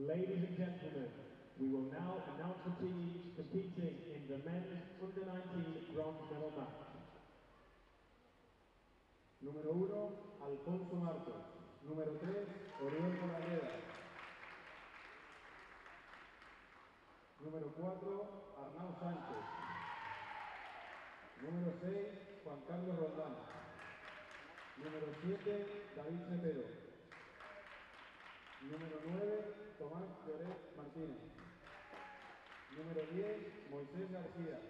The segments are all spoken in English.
Ladies and gentlemen, we will now announce the teams competing in the men's under-19 bronze medal match. Número 1, Alfonso Marcos. Número 3, Oriol Moraleda. Número 4, Arnau Sánchez. Número 6, Juan Carlos Roldán. Número 7, David Cepero. Número 9, Tomás Lloret Martínez. Número 10, Moisés García.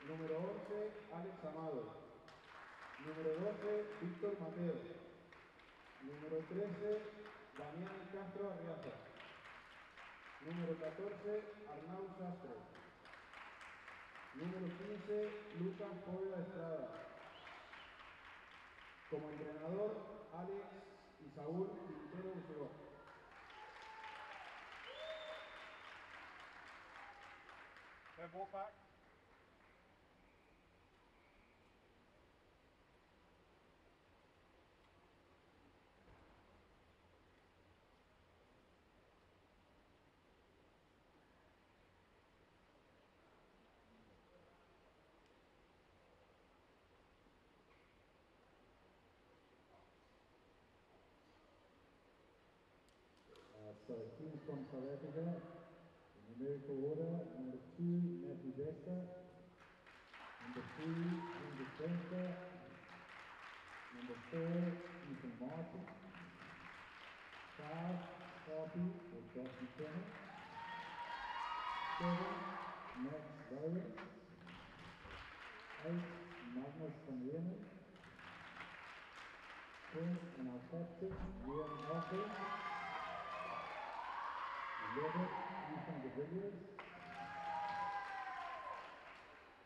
Número 11, Alex Amado. Número 12, Víctor Mateo. Número 13, Damián Castro Arriaza. Número 14, Arnau Sastre. Número 15, Lucas Poveda Estrada. Como entrenador, Alex y Saúl Quintero Usuró. Then walk back. So teams from South Africa, in numerical order, number 2, Matthew Bester, number 3, Hendrik Bester, number 4, Ethan Martin, 5, Sharpie or Josh McKenna, 7, Max Rowland, 8, Magnus van Leeuwen, 10, and our captain, Liam Hoffel, 11, Ethan de Villiers.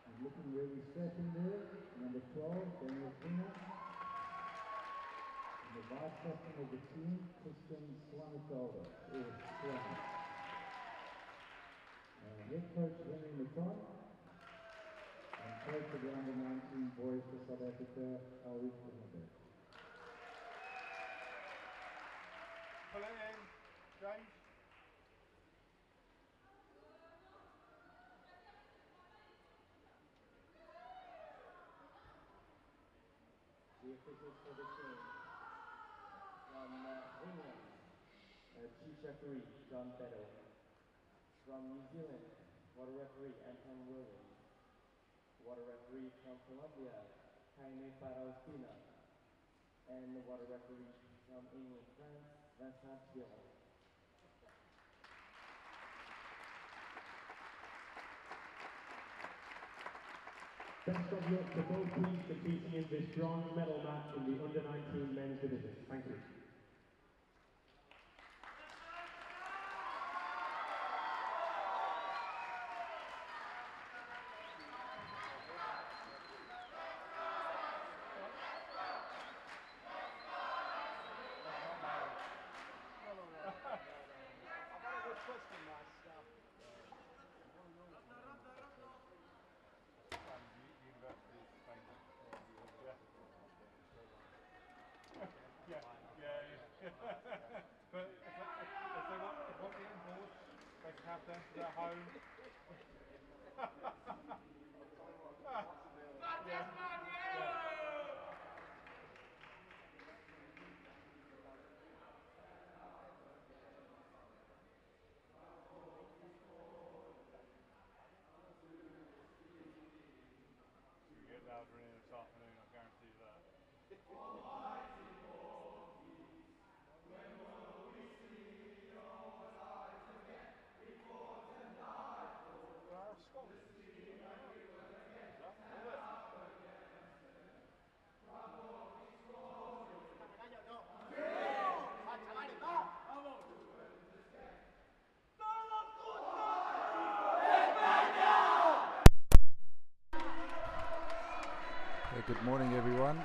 And looking really strapping there, number 12, Daniel Singer. And the vice captain of the team, Christian Swanetolder, or Swan. Head coach Henry Maton. And coach of the under-19 boys for South Africa, Elric Engelberg. Pull it in, James. The officials for this game. From England, chief referee John Beddoe. From New Zealand, water referee Anton Williams. Water referee from Colombia, Jaime Faraustina. And the water referee from England, France, Vincent Biron. Best of luck to both teams competing in this bronze medal match in the under-19 men's division. Thank you. But if they want the inboard, they can have them for their home. You get louder in this afternoon, I guarantee you that. Good morning everyone,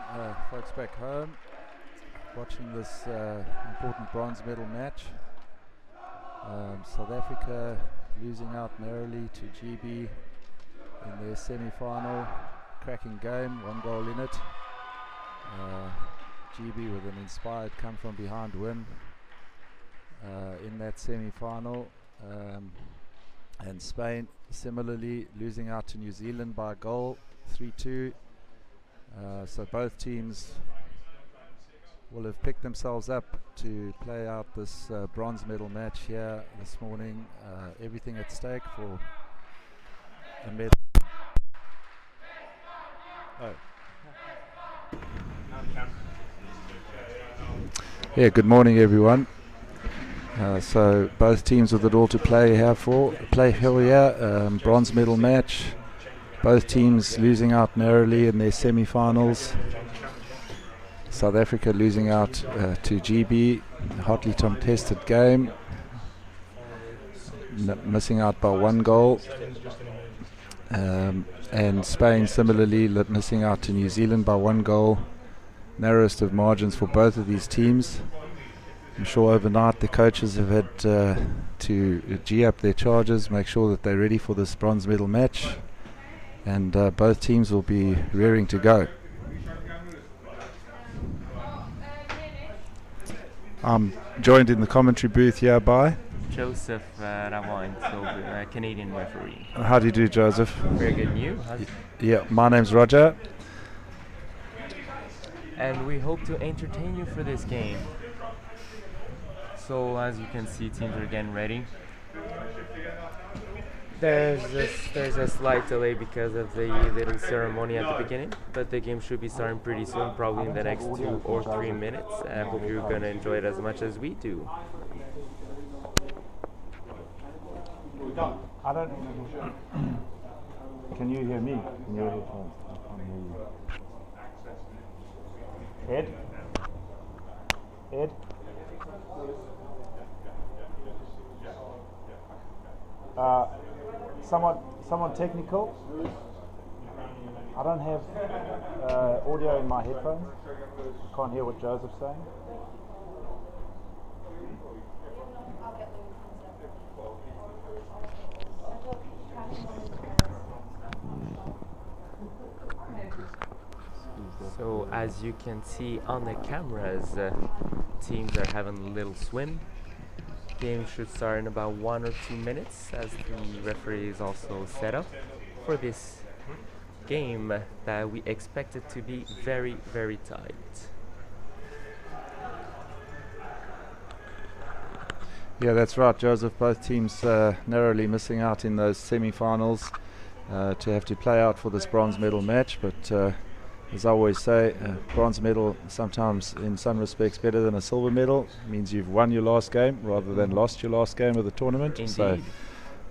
folks back home watching this important bronze medal match. South Africa losing out narrowly to GB in their semi-final. Cracking game, 1 goal in it. GB with an inspired come from behind win. in that semi-final, and Spain similarly losing out to New Zealand by a goal, 3-2. So both teams will have picked themselves up to play out this bronze medal match here this morning. Everything at stake for a medal. Yeah, good morning everyone. So both teams with it all to play here bronze medal match. Both teams losing out narrowly in their semi-finals. South Africa losing out to GB, hotly contested game, missing out by 1 goal. And Spain similarly missing out to New Zealand by 1 goal. Narrowest of margins for both of these teams. I'm sure overnight the coaches have had to G up their charges, make sure that they're ready for this bronze medal match, and both teams will be rearing to go. I'm joined in the commentary booth here by Joseph Ravine, so Canadian referee. How do you do, Joseph? Very good. And you? Yeah, my name's Roger. And we hope to entertain you for this game. So as you can see, teams are getting ready. There's a slight delay because of the little ceremony at the beginning, but the game should be starting pretty soon, probably in the next 2 or 3 minutes. I hope you're going to enjoy it as much as we do. I don't. Can you hear me? Can you hear headphones? I can't hear you. Ed? Someone technical? I don't have audio in my headphones. I can't hear what Joseph's saying. So as you can see on the cameras, teams are having a little swim. Game should start in about 1 or 2 minutes, as the referee is also set up for this game that we expect it to be very, very tight. Yeah, that's right, Joseph. Both teams narrowly missing out in those semi-finals to have to play out for this bronze medal match, but as I always say, bronze medal sometimes in some respects better than a silver medal. It means you've won your last game rather than lost your last game of the tournament. Indeed. So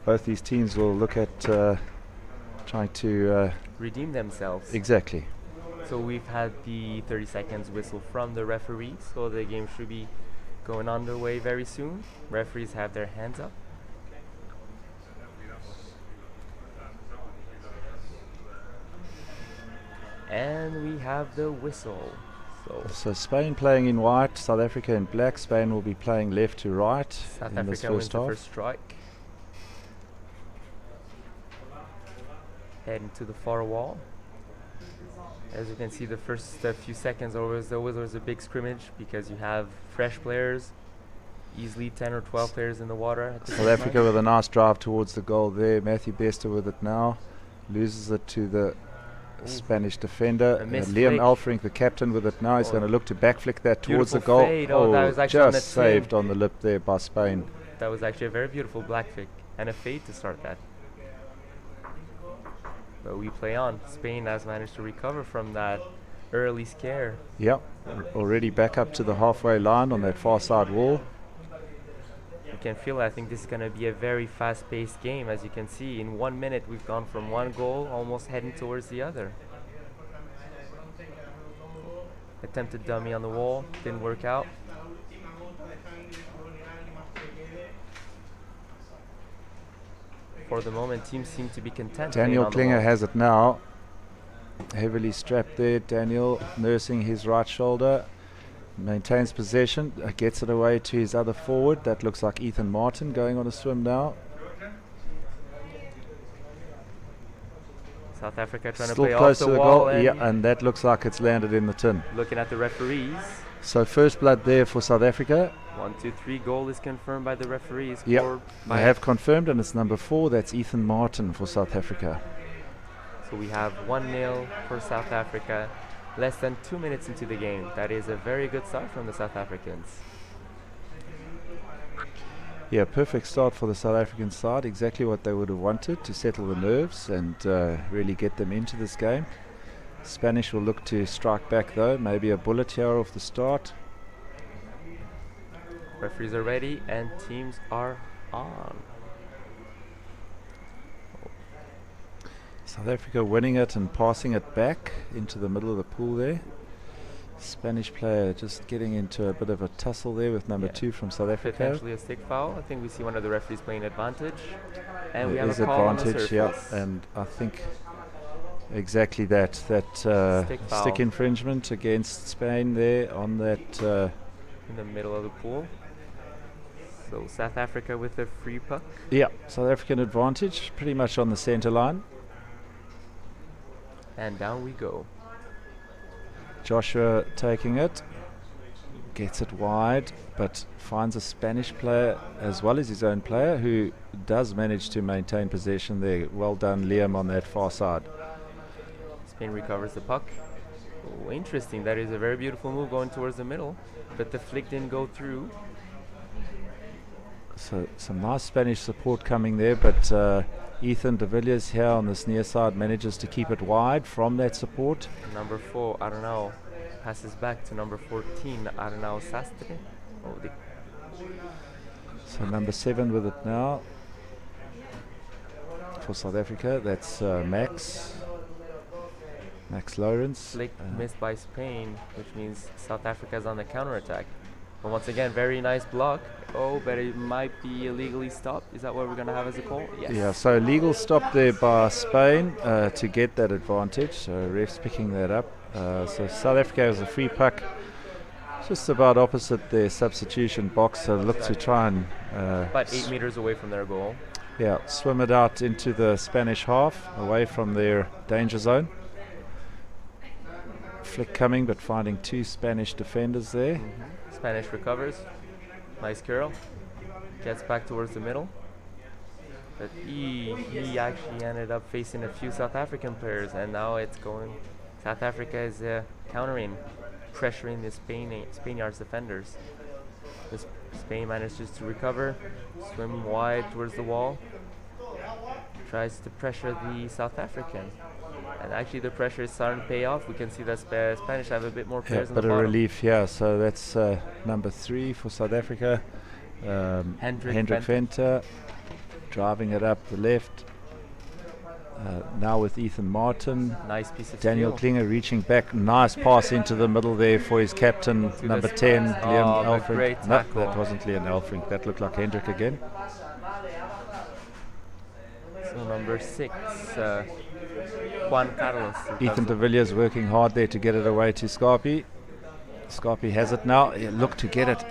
both these teams will look at trying to redeem themselves. Exactly. So we've had the 30 seconds whistle from the referee, so the game should be going underway very soon. Referees have their hands up. And we have the whistle. So Spain playing in white, South Africa in black. Spain will be playing left to right South in this Africa wins first the half. first strike. Heading to the far wall. As you can see, the first few seconds always was a big scrimmage because you have fresh players, easily 10 or 12 players in the water. South Africa with a nice drive towards the goal there. Matthew Bester with it now. Loses it to the Spanish defender. Liam Elfrink, the captain, with it now. He's going to look to backflick that towards the goal. Fade. Oh, that was actually just saved on the lip there by Spain. That was actually a very beautiful black flick and a fade to start that. But we play on. Spain has managed to recover from that early scare. Yep, already back up to the halfway line on that far side wall. You can feel it. I think this is going to be a very fast-paced game. As you can see, in 1 minute we've gone from one goal almost heading towards the other. Attempted dummy on the wall, didn't work out. For the moment, teams seem to be content. Daniel Klinger has it now. Heavily strapped there. Daniel nursing his right shoulder. Maintains possession. Gets it away to his other forward. That looks like Ethan Martin going on a swim now. South Africa trying Still to play close off to the the wall. goal. Yeah, and that looks like it's landed in the tin. Looking at the referees. So first blood there for South Africa. 1, 2, 3 goal is confirmed by the referees. Yep, they have confirmed, and it's number 4. That's Ethan Martin for South Africa. So we have 1-0 for South Africa. Less than 2 minutes into the game. That is a very good start from the South Africans. Yeah, perfect start for the South African side. Exactly what they would have wanted to settle the nerves and really get them into this game. Spanish will look to strike back though. Maybe a bullet here off the start. Referees are ready and teams are on. South Africa winning it and passing it back into the middle of the pool there. Spanish player just getting into a bit of a tussle there with number 2 from South Africa. Potentially a stick foul. I think we see one of the referees playing advantage. And we have Is a call advantage, on the yeah. surface. And I think exactly that stick infringement against Spain there on that in the middle of the pool. So South Africa with a free puck. Yeah, South African advantage pretty much on the center line. And down we go. Joshua taking it, gets it wide, but finds a Spanish player as well as his own player who does manage to maintain possession there. Well done, Liam, on that far side. Spain recovers the puck. Oh, interesting. That is a very beautiful move going towards the middle, but the flick didn't go through. So some nice Spanish support coming there, but Ethan de Villiers here on this near side manages to keep it wide from that support. Number 4, Aranao, passes back to number 14, Aranao Sastre. Oh, so number 7 with it now for South Africa. That's Max Lawrence. Flick missed by Spain, which means South Africa is on the counter-attack. But once again, very nice block. Oh, but it might be illegally stopped. Is that what we're going to have as a call? Yes. Yeah, so legal stop there by Spain to get that advantage. So refs picking that up. So South Africa has a free puck just about opposite their substitution box. So look to try and... about 8 meters away from their goal. Yeah, swim it out into the Spanish half, away from their danger zone. Flick coming, but finding 2 Spanish defenders there. Spanish recovers. Nice curl. Gets back towards the middle. But he actually ended up facing a few South African players, and now it's going... South Africa is countering, pressuring the Spaniards defenders. Spain manages to recover, swim wide towards the wall, tries to pressure the South African. And actually the pressure is starting to pay off. We can see that Spanish have a bit more players in the bottom. Bit of relief here. So that's number 3 for South Africa. Hendrik Venter driving it up the left. Now with Ethan Martin. Nice piece of Daniel skill. Klinger reaching back. Nice pass into the middle there for his captain, number 10, Liam Elfrink. Great No, tackle. that wasn't Liam Elfrink. That looked like Hendrik again. So number 6, Juan Carlos. Ethan de Villiers working hard there to get it away to Scarpi. Scarpi has it now. Look to get it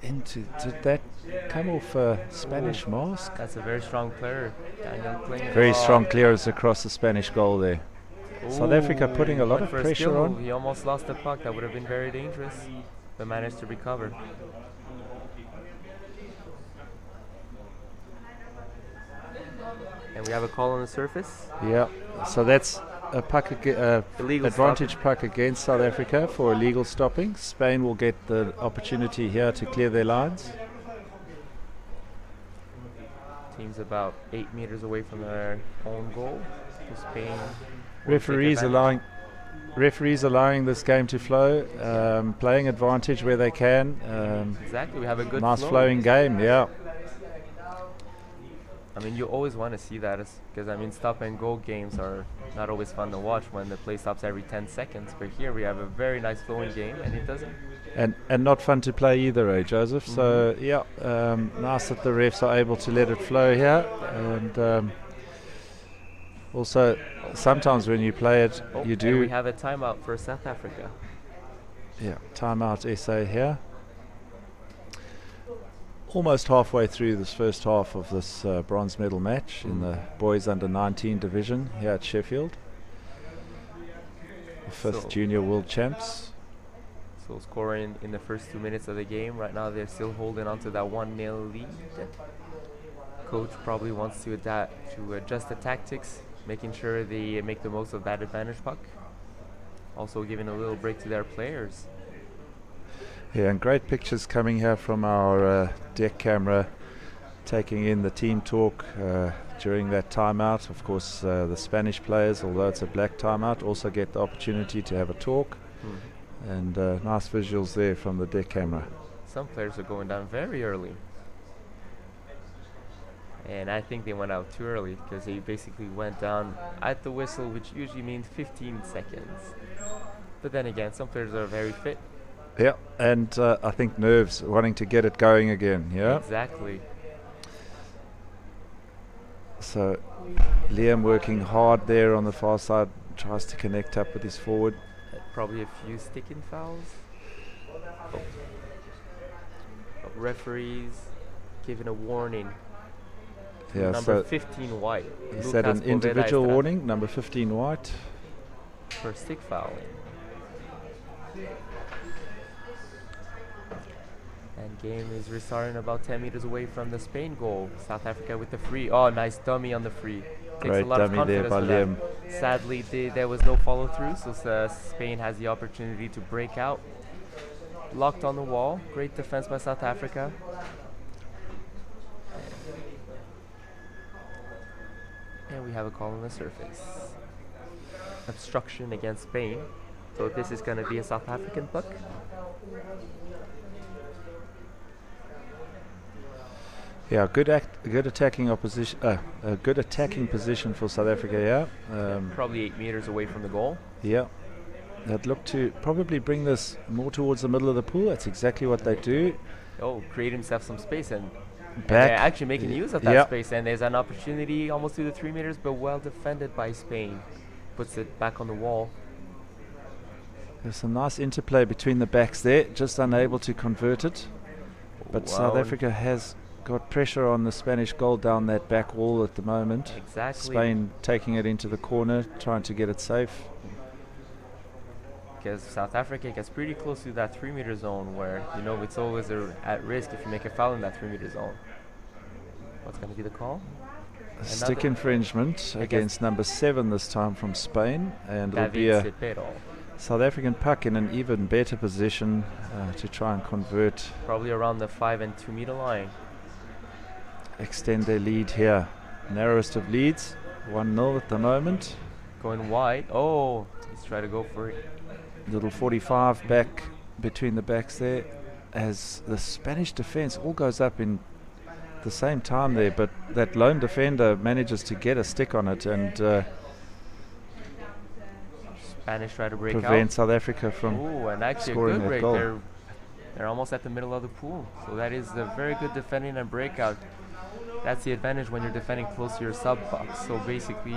into... Did that come off a Spanish mask? That's a very strong player, Daniel Klinger. Very strong clearance across the Spanish goal there. South Africa putting a lot of pressure on. He almost lost the puck. That would have been very dangerous, but managed to recover. And we have a call on the surface. Yeah, so that's a puck Illegal advantage stop. puck against South Africa for illegal stopping. Spain will get the opportunity here to clear their lines. Team's about 8 meters away from their own goal. So Spain Referees allowing this game to flow, playing advantage where they can. Exactly, we have a good Nice flow. flowing game, yeah. I mean, you always want to see that, because I mean, stop and go games are not always fun to watch when the play stops every 10 seconds. But here we have a very nice flowing game, and it doesn't. And not fun to play either, Joseph? So yeah, nice that the refs are able to let it flow here, and also sometimes when you play it, you do. And we have a timeout for South Africa. Yeah, timeout SA here. Almost halfway through this first half of this bronze medal match in the boys under 19 division here at Sheffield. The 5th junior world champs. So So scoring in the first 2 minutes of the game. Right now they're still holding on to that 1-0 lead. Coach probably wants to adjust the tactics, making sure they make the most of that advantage puck. Also giving a little break to their players. Yeah, and great pictures coming here from our deck camera, taking in the team talk during that timeout. Of course, the Spanish players, although it's a black timeout, also get the opportunity to have a talk. And nice visuals there from the deck camera. Some players are going down very early. And I think they went out too early because they basically went down at the whistle, which usually means 15 seconds. But then again, some players are very fit. Yeah, and I think nerves, wanting to get it going again, yeah? Exactly. So Liam working hard there on the far side, tries to connect up with his forward. Probably a few stick-in fouls. Referees giving a warning. Yeah, Number so 15 white. is that an individual warning? Number 15 white. For stick fouling. And game is restarting about 10 meters away from the Spain goal. South Africa with the free. Oh, nice dummy on the free. Takes Great a lot of dummy there confidence by for them. Liam. Sadly, there was no follow through, so Spain has the opportunity to break out. Locked on the wall. Great defense by South Africa. And we have a call on the surface. Obstruction against Spain. So this is going to be a South African puck. Yeah, good attacking opposition. A good attacking position for South Africa. Yeah, probably 8 meters away from the goal. Yeah, they'd look to probably bring this more towards the middle of the pool. That's exactly what they do. Oh, create himself some space and back. They're actually making use of that space. And there's an opportunity almost to the 3 meters, but well defended by Spain. Puts it back on the wall. There's some nice interplay between the backs there. Just unable to convert it. But South Africa has got pressure on the Spanish goal down that back wall at the moment. Exactly. Spain taking it into the corner, trying to get it safe. Because South Africa gets pretty close to that 3 meter zone where, you know, it's always at risk if you make a foul in that 3 meter zone. What's going to be the call? Stick infringement against number 7 this time from Spain. And it'll be a South African puck in an even better position to try and convert. Probably around the 5 and 2 meter line. Extend their lead here. Narrowest of leads, 1-0 at the moment. Going wide. Oh, he's trying to go for it. Little 45 back between the backs there, as the Spanish defense all goes up in the same time there, but that lone defender manages to get a stick on it and Spanish try to break prevent South Africa from and actually scoring a good that break. goal. They're almost at the middle of the pool, so that is a very good defending and breakout. That's the advantage when you're defending close to your sub box. So basically,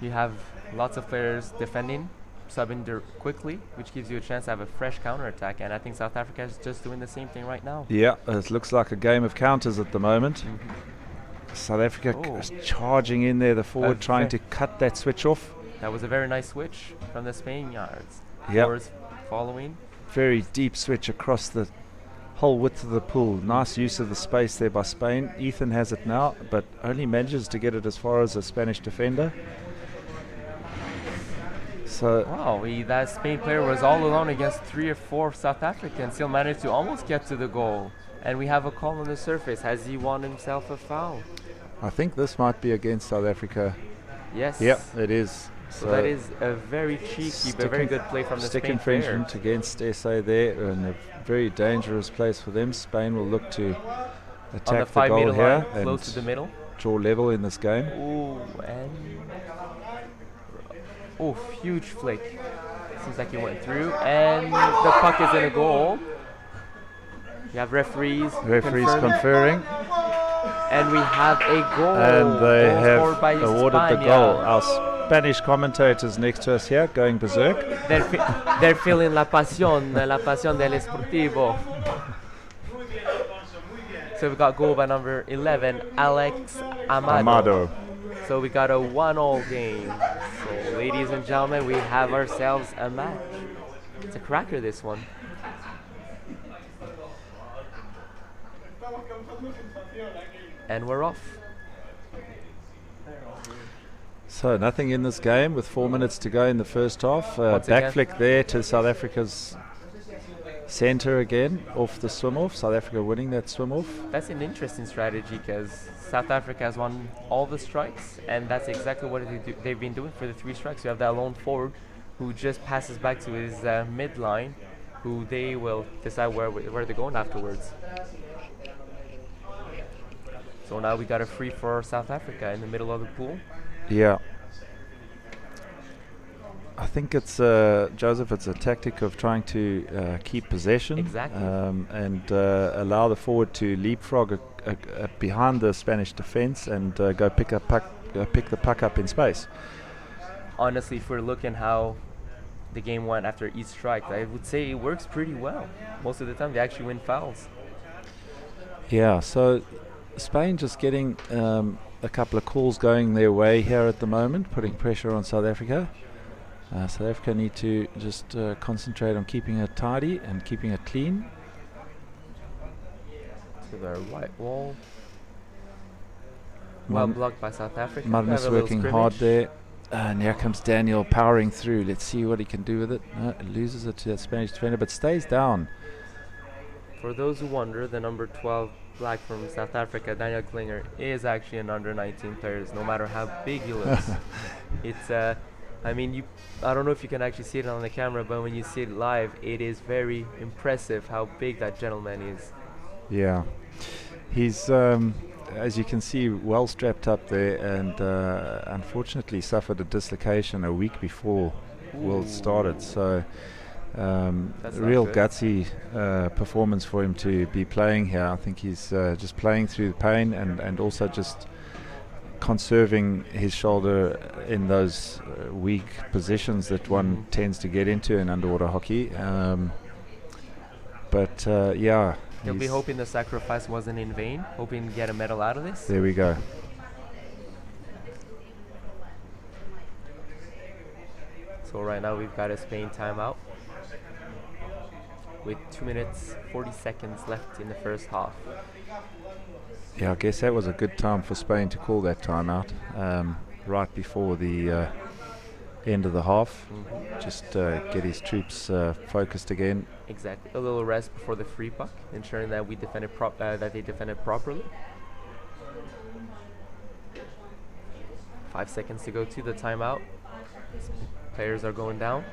you have lots of players defending, subbing quickly, which gives you a chance to have a fresh counterattack. And I think South Africa is just doing the same thing right now. Yeah, it looks like a game of counters at the moment. South Africa is charging in there, the forward trying to cut that switch off. That was a very nice switch from the Spaniards. Yeah. Following. Very deep switch across the whole width of the pool. Nice use of the space there by Spain. Ethan has it now, but only manages to get it as far as a Spanish defender. So wow, that Spain player was all alone against 3 or 4 South Africans. Still managed to almost get to the goal. And we have a call on the surface. Has he won himself a foul? I think this might be against South Africa. Yes. Yep, it is. So that is a very cheeky but very good play from the Spain stick infringement against SA there, and a very dangerous place for them. Spain will look to attack on the 5 goal meter here line, and close to the middle. Draw level in this game. Huge flick. Seems like he went through, and the puck is in a goal. You have referees conferring. And we have a goal. And they have awarded España. the goal. Our Spanish commentators next to us here going berserk. They're feeling la pasión del esportivo. So we got goal by number 11, Alex Amado. So we got a 1-1 game. So ladies and gentlemen, we have ourselves a match. It's a cracker, this one. And we're off. So nothing in this game with 4 minutes to go in the first half. Once Back again. flick there to South Africa's centre again, off the swim off. South Africa winning that swim off. That's an interesting strategy because South Africa has won all the strikes, and that's exactly what they've been doing for the 3 strikes. You have that lone forward who just passes back to his midline, who they will decide where they're going afterwards. So now we got a free for South Africa in the middle of the pool. Yeah. I think it's, Joseph, it's a tactic of trying to keep possession. Exactly. And allow the forward to leapfrog behind the Spanish defence and go pick the puck up in space. Honestly, if we're looking how the game went after each strike, I would say it works pretty well. Most of the time they actually win fouls. Yeah, so Spain just getting a couple of calls going their way here at the moment, putting pressure on South Africa. South Africa need to just concentrate on keeping it tidy and keeping it clean. To their right wall. Well blocked by South Africa. Marnus working hard there. And here comes Daniel powering through. Let's see what he can do with it. Loses it to that Spanish defender, but stays down. For those who wonder, the number 12 black from South Africa, Daniel Klinger, is actually an under 19 player, no matter how big he looks. It's I mean, I don't know if you can actually see it on the camera, but when you see it live, it is very impressive how big that gentleman is. Yeah, he's as you can see, well strapped up there, and unfortunately suffered a dislocation a week before World started. So real gutsy performance for him to be playing here. I think he's just playing through the pain and also just conserving his shoulder in those weak positions that one tends to get into in underwater hockey. But yeah, he'll be hoping the sacrifice wasn't in vain, hoping to get a medal out of this. There we go. So right now we've got a Spain timeout with 2 minutes 40 seconds left in the first half. Yeah, I guess that was a good time for Spain to call that timeout right before the end of the half. Just get his troops focused again. Exactly, a little rest before the free puck, ensuring that we defended that they defended properly. 5 seconds to go to the timeout. Players are going down.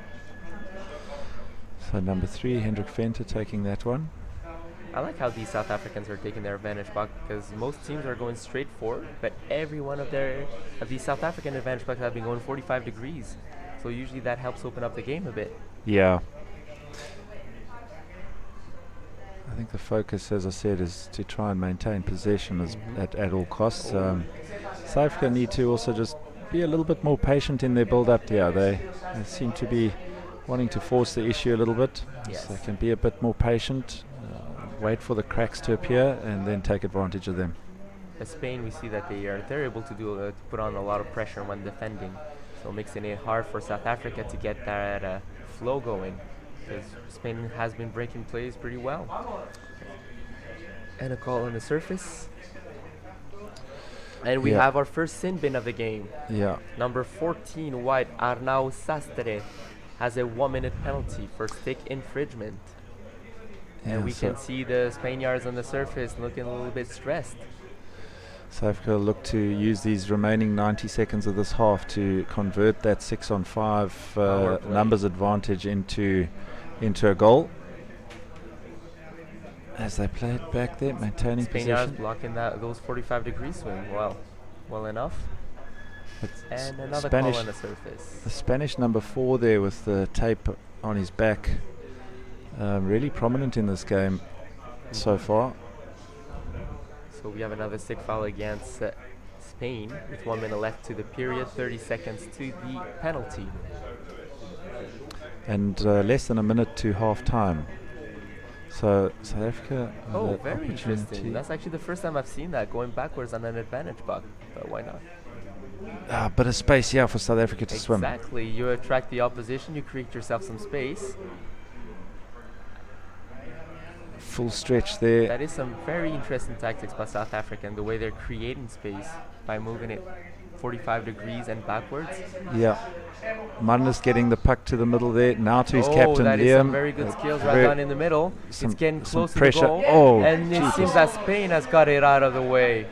So number 3, Hendrik Venter, taking that one. I like how these South Africans are taking their advantage puck, because most teams are going straight forward, but every one of these South African advantage pucks have been going 45 degrees. So usually that helps open up the game a bit. Yeah. I think the focus, as I said, is to try and maintain possession at all costs. South Africa need to also just be a little bit more patient in their build-up here. They seem to be wanting to force the issue a little bit. Yes. So they can be a bit more patient, wait for the cracks to appear, and then take advantage of them. As Spain, we see that they're able to put on a lot of pressure when defending, so making it hard for South Africa to get that flow going, because Spain has been breaking plays pretty well. And a call on the surface. And we have our first sin bin of the game. Yeah. Number 14, white, Arnau Sastre, has a 1-minute penalty for stick infringement. And we can see the Spaniards on the surface looking a little bit stressed. South Africa look to use these remaining 90 seconds of this half to convert that 6-on-5 numbers advantage into a goal. As they play it back there, maintaining Spaniards possession. blocking those 45-degree swing well enough. And another Spanish call on the surface. The Spanish number 4 there with the tape on his back, really prominent in this game so far. So we have another stick foul against Spain with 1 minute left to the period, 30 seconds to the penalty. And less than a minute to half time. So South Africa. Very interesting. That's actually the first time I've seen that, going backwards on an advantage buck. But why not? Bit of space, for South Africa to swim. Exactly. You attract the opposition, you create yourself some space. full stretch there. That is some very interesting tactics by South Africa and the way they're creating space by moving it 45 degrees and backwards. Yeah. Magnus getting the puck to the middle there. Now to his captain, that Liam. is some very good skills right down in the middle. It's getting close to the pressure. goal. Oh, and it seems that Spain has got it out of the way.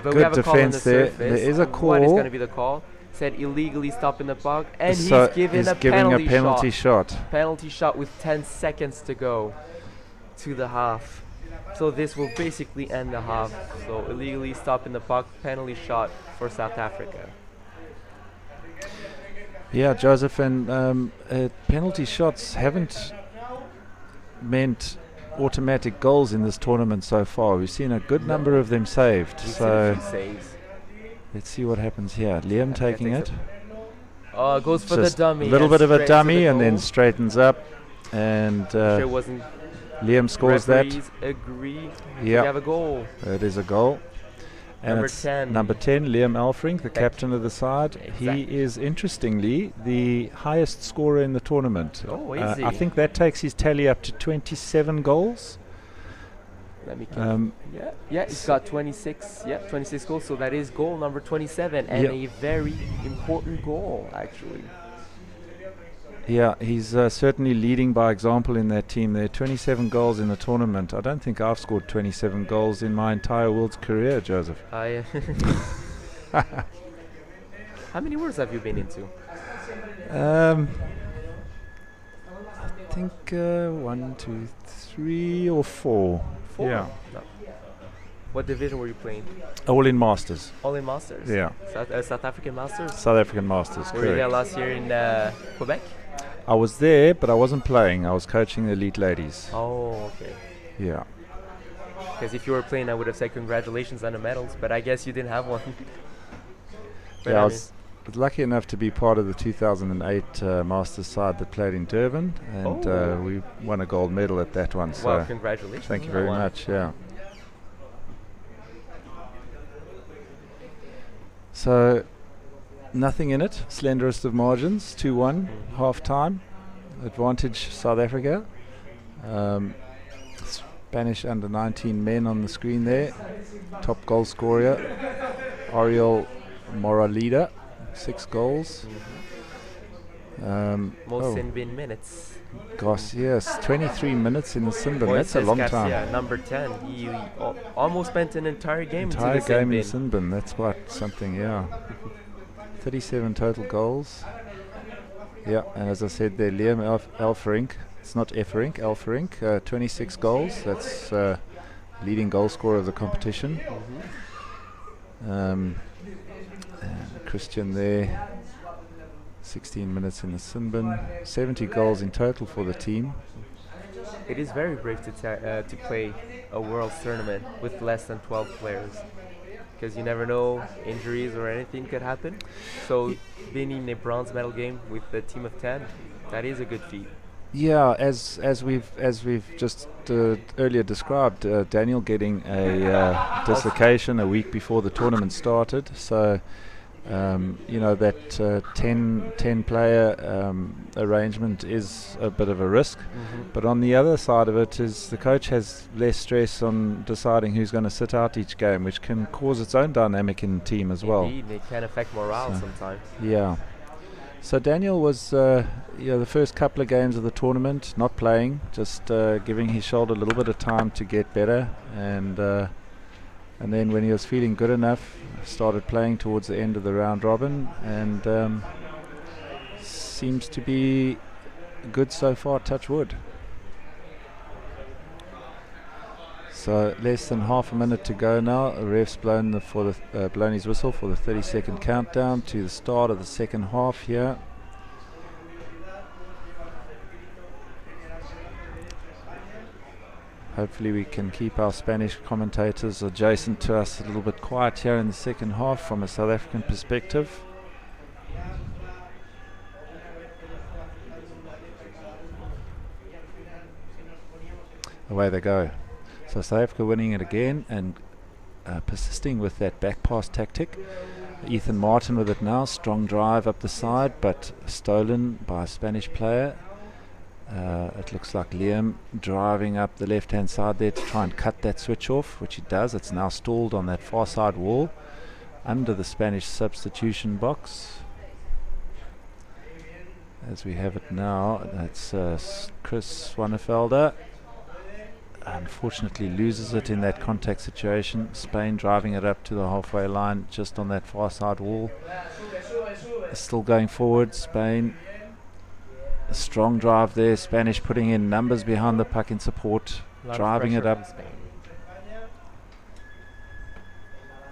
But good we have a call on the defense there. surface. There is a call. What is going to be the call? Said illegally stopping the puck. And So he's giving a giving penalty shot. Penalty shot with 10 seconds to go to the half. So this will basically end the half. So illegally stopping the puck, penalty shot for South Africa. Yeah, Joseph, and penalty shots haven't meant automatic goals in this tournament so far. We've seen a good number of them saved. So let's see what happens here. Liam taking it. Goes for the dummy. A little bit of a dummy and then straightens up. And Sure wasn't. Liam scores that. Referees agree. Yeah. We have a goal. It is a goal. And Number it's 10. Number 10, Liam Elfrink, the captain of the side. Exactly. He is, interestingly, the highest scorer in the tournament. Oh, is he? I think that takes his tally up to 27 goals. Let me yeah, he's got 26. Yeah, 26 goals. So that is goal number 27, and a very important goal, actually. Yeah, he's certainly leading by example in that team. There are 27 goals in the tournament. I don't think I've scored 27 goals in my entire world's career, Joseph. How many worlds have you been into? I think 1, 2, 3 or 4. 4? Yeah. No. What division were you playing? All in Masters. All in Masters? Yeah. South African Masters? South African Masters, Were you there correct. last year in Quebec? I was there, but I wasn't playing. I was coaching the elite ladies. Oh, okay. Yeah. Because if you were playing, I would have said congratulations on the medals, but I guess you didn't have one. Yeah, I was lucky enough to be part of the 2008 Masters side that played in Durban, and we won a gold medal at that one. So well, congratulations. thank you very much. Yeah. So nothing in it. Slenderest of margins. 2-1 half time. Advantage South Africa. Spanish under 19 men on the screen there. Top goal scorer Ariel Moralida, 6 goals. Most Sinbin minutes. Gosh, yes, 23 minutes in the Sinbin. That's a long time. Yeah, number 10. He almost spent an entire game in the Sinbin. That's quite something, yeah. 37 total goals. Yeah, and as I said there, Liam Elfrink. It's not Efferink, Elfrink. 26 goals. That's leading goal scorer of the competition. Christian there. 16 minutes in the Sinbin. 70 goals in total for the team. It is very brave to play a Worlds tournament with less than 12 players, because you never know, injuries or anything could happen. So being in a bronze medal game with a team of 10, that is a good feat. Yeah, as we've just earlier described, Daniel getting a dislocation a week before the tournament started. So that 10 player arrangement is a bit of a risk. But on the other side of it is the coach has less stress on deciding who's going to sit out each game, which can cause its own dynamic in the team as well. Indeed, it can affect morale sometimes. Yeah. So Daniel was the first couple of games of the tournament not playing, just giving his shoulder a little bit of time to get better, and then when he was feeling good enough, started playing towards the end of the round robin, and seems to be good so far, touch wood. So less than half a minute to go now. The ref's blown his whistle for the 30-second countdown to the start of the second half here. Hopefully we can keep our Spanish commentators adjacent to us a little bit quiet here in the second half from a South African perspective. Away they go. So South Africa winning it again and persisting with that back pass tactic. Ethan Martin with it now, strong drive up the side, but stolen by a Spanish player. It looks like Liam driving up the left-hand side there to try and cut that switch off, which he does. It's now stalled on that far side wall under the Spanish substitution box. As we have it now, that's Chris Swanefelder. Unfortunately loses it in that contact situation. Spain driving it up to the halfway line just on that far side wall. Still going forward, Spain. A strong drive there, Spanish putting in numbers behind the puck in support, driving it up.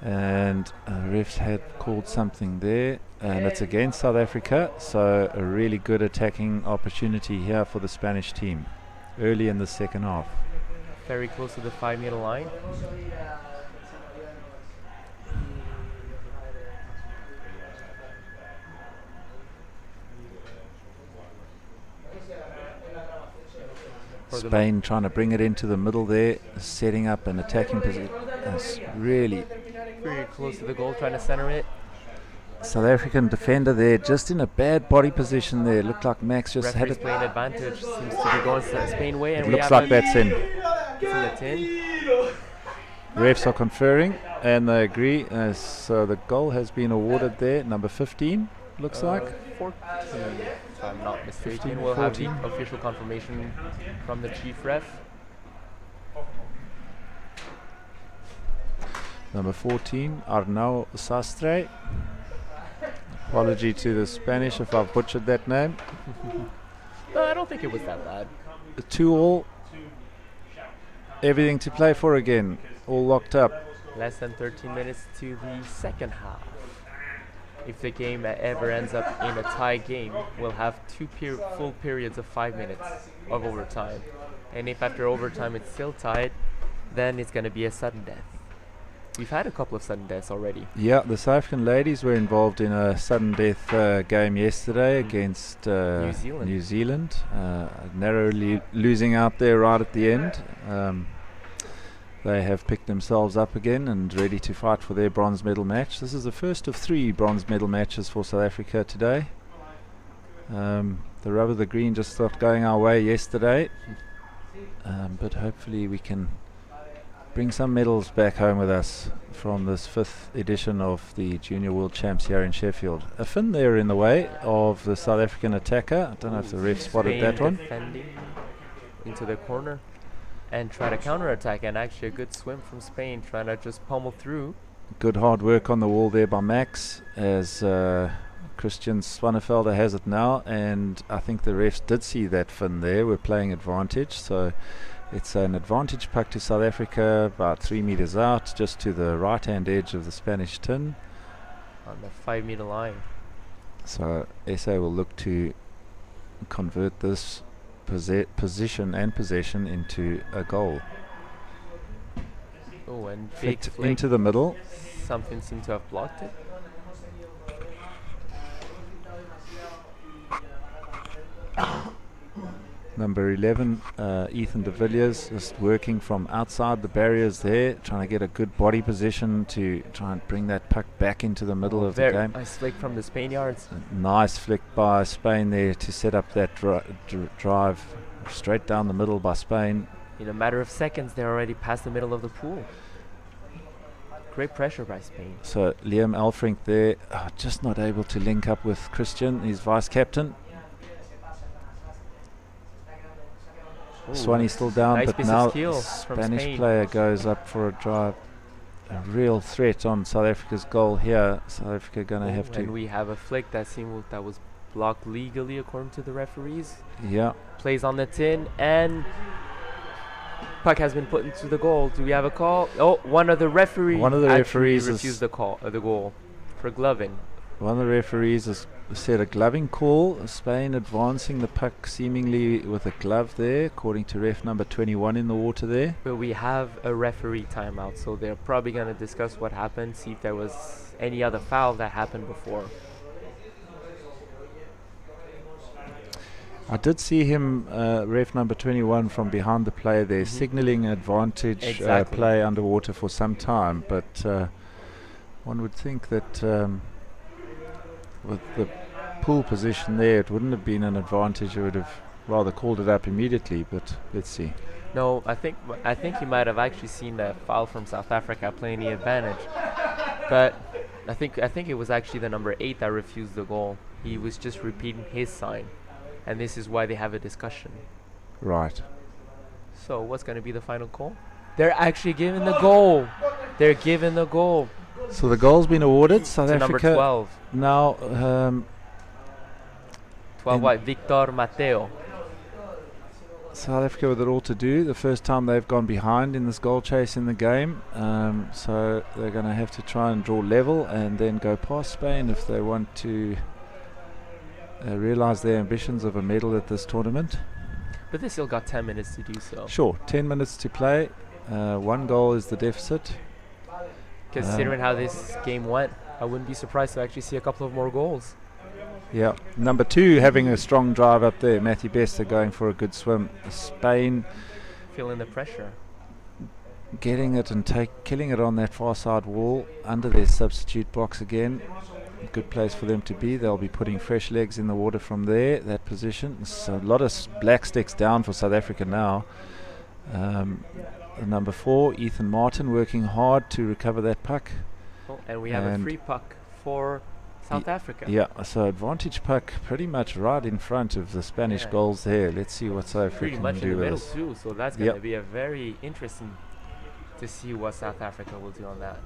And refs had called something there, and it's against South Africa, so a really good attacking opportunity here for the Spanish team early in the second half. Very close to the 5-meter line. Spain trying to bring it into the middle there, setting up an attacking position. Really very close to the goal, trying to center it. South African defender there, just in a bad body position there. Looked like Max just had it. Playing advantage, seems to be going Spain way. And it looks like that's in. It's in the 10. Refs are conferring and they agree. So the goal has been awarded there. Number 15, looks like. 14, if I'm not mistaken. We'll 14. Have the official confirmation from the chief ref. Number 14, Arnau Sastre. Apology to the Spanish if I've butchered that name. No, I don't think it was that bad. 2-2. Everything to play for again. All locked up. Less than 13 minutes to the second half. If the game ever ends up in a tie game, we'll have two full periods of 5 minutes of overtime. And if after overtime it's still tied, then it's going to be a sudden death. We've had a couple of sudden deaths already. Yeah, the South African ladies were involved in a sudden death game yesterday against New Zealand. Narrowly losing out there right at the end. They have picked themselves up again and ready to fight for their bronze medal match. This is the first of 3 bronze medal matches for South Africa today. The rubber, the green just stopped going our way yesterday. But hopefully we can bring some medals back home with us from this 5th edition of the Junior World Champs here in Sheffield. A fin there in the way of the South African attacker. I don't know if the ref spotted that one. Defending into the corner and try to counter-attack, and actually a good swim from Spain, trying to just pummel through. Good hard work on the wall there by Max, as Christian Swanefelder has it now, and I think the refs did see that fin there. We're playing advantage, so it's an advantage puck to South Africa, about 3 meters out, just to the right-hand edge of the Spanish tin. On the 5-meter line. So SA will look to convert this position and possession into a goal. Oh, and flicked into the middle. Something seemed to have blocked it. Number 11, Ethan de Villiers, just working from outside the barriers there, trying to get a good body position to try and bring that puck back into the middle of the game. Nice flick from the Spain yards. Nice flick by Spain there to set up that drive straight down the middle by Spain. In a matter of seconds, they're already past the middle of the pool. Great pressure by Spain. So Liam Elfrink there, just not able to link up with Christian, his vice-captain. Swanee still down, nice but now Spanish player goes up for a drive. A real threat on South Africa's goal here. South Africa going to have to. And we have a flick that was blocked legally according to the referees. Yeah. Plays on the tin, and puck has been put into the goal. Do we have a call? Oh, one of the referees refused the goal for gloving. One of the referees has said a gloving call. Spain advancing the puck seemingly with a glove there, according to ref number 21 in the water there. But we have a referee timeout, so they're probably going to discuss what happened, see if there was any other foul that happened before. I did see him, ref number 21, from behind the play there, signaling advantage play underwater for some time, but one would think that with the pool position there, it wouldn't have been an advantage. It would have rather called it up immediately, but let's see. No, I think he might have actually seen the foul from South Africa playing the advantage, but I think it was actually the number 8 that refused the goal. He was just repeating his sign, and this is why they have a discussion. Right. So what's going to be the final call? They're actually giving the goal. They're giving the goal So the goal's been awarded. South to Africa number 12. now 12 white, Victor Mateo. South Africa with it all to do. The first time they've gone behind in this goal chase in the game. So they're going to have to try and draw level and then go past Spain if they want to realise their ambitions of a medal at this tournament. But they still got 10 minutes to do so. Sure, 10 minutes to play. 1 goal is the deficit. Considering how this game went, I wouldn't be surprised to actually see a couple of more goals. Yeah, number 2 having a strong drive up there. Matthew Bester going for a good swim. Spain Feeling the pressure. getting it and killing it on that far side wall under their substitute box again. Good place for them to be. They'll be putting fresh legs in the water from there, that position. So a lot of black sticks down for South Africa now. Number 4, Ethan Martin, working hard to recover that puck. Oh, and we have a free puck for South Africa. Yeah, so advantage puck pretty much right in front of the Spanish goals there. Let's see what South Africa Pretty can much in do the with middle this. too, so that's going to be a very interesting to see what South Africa will do on that.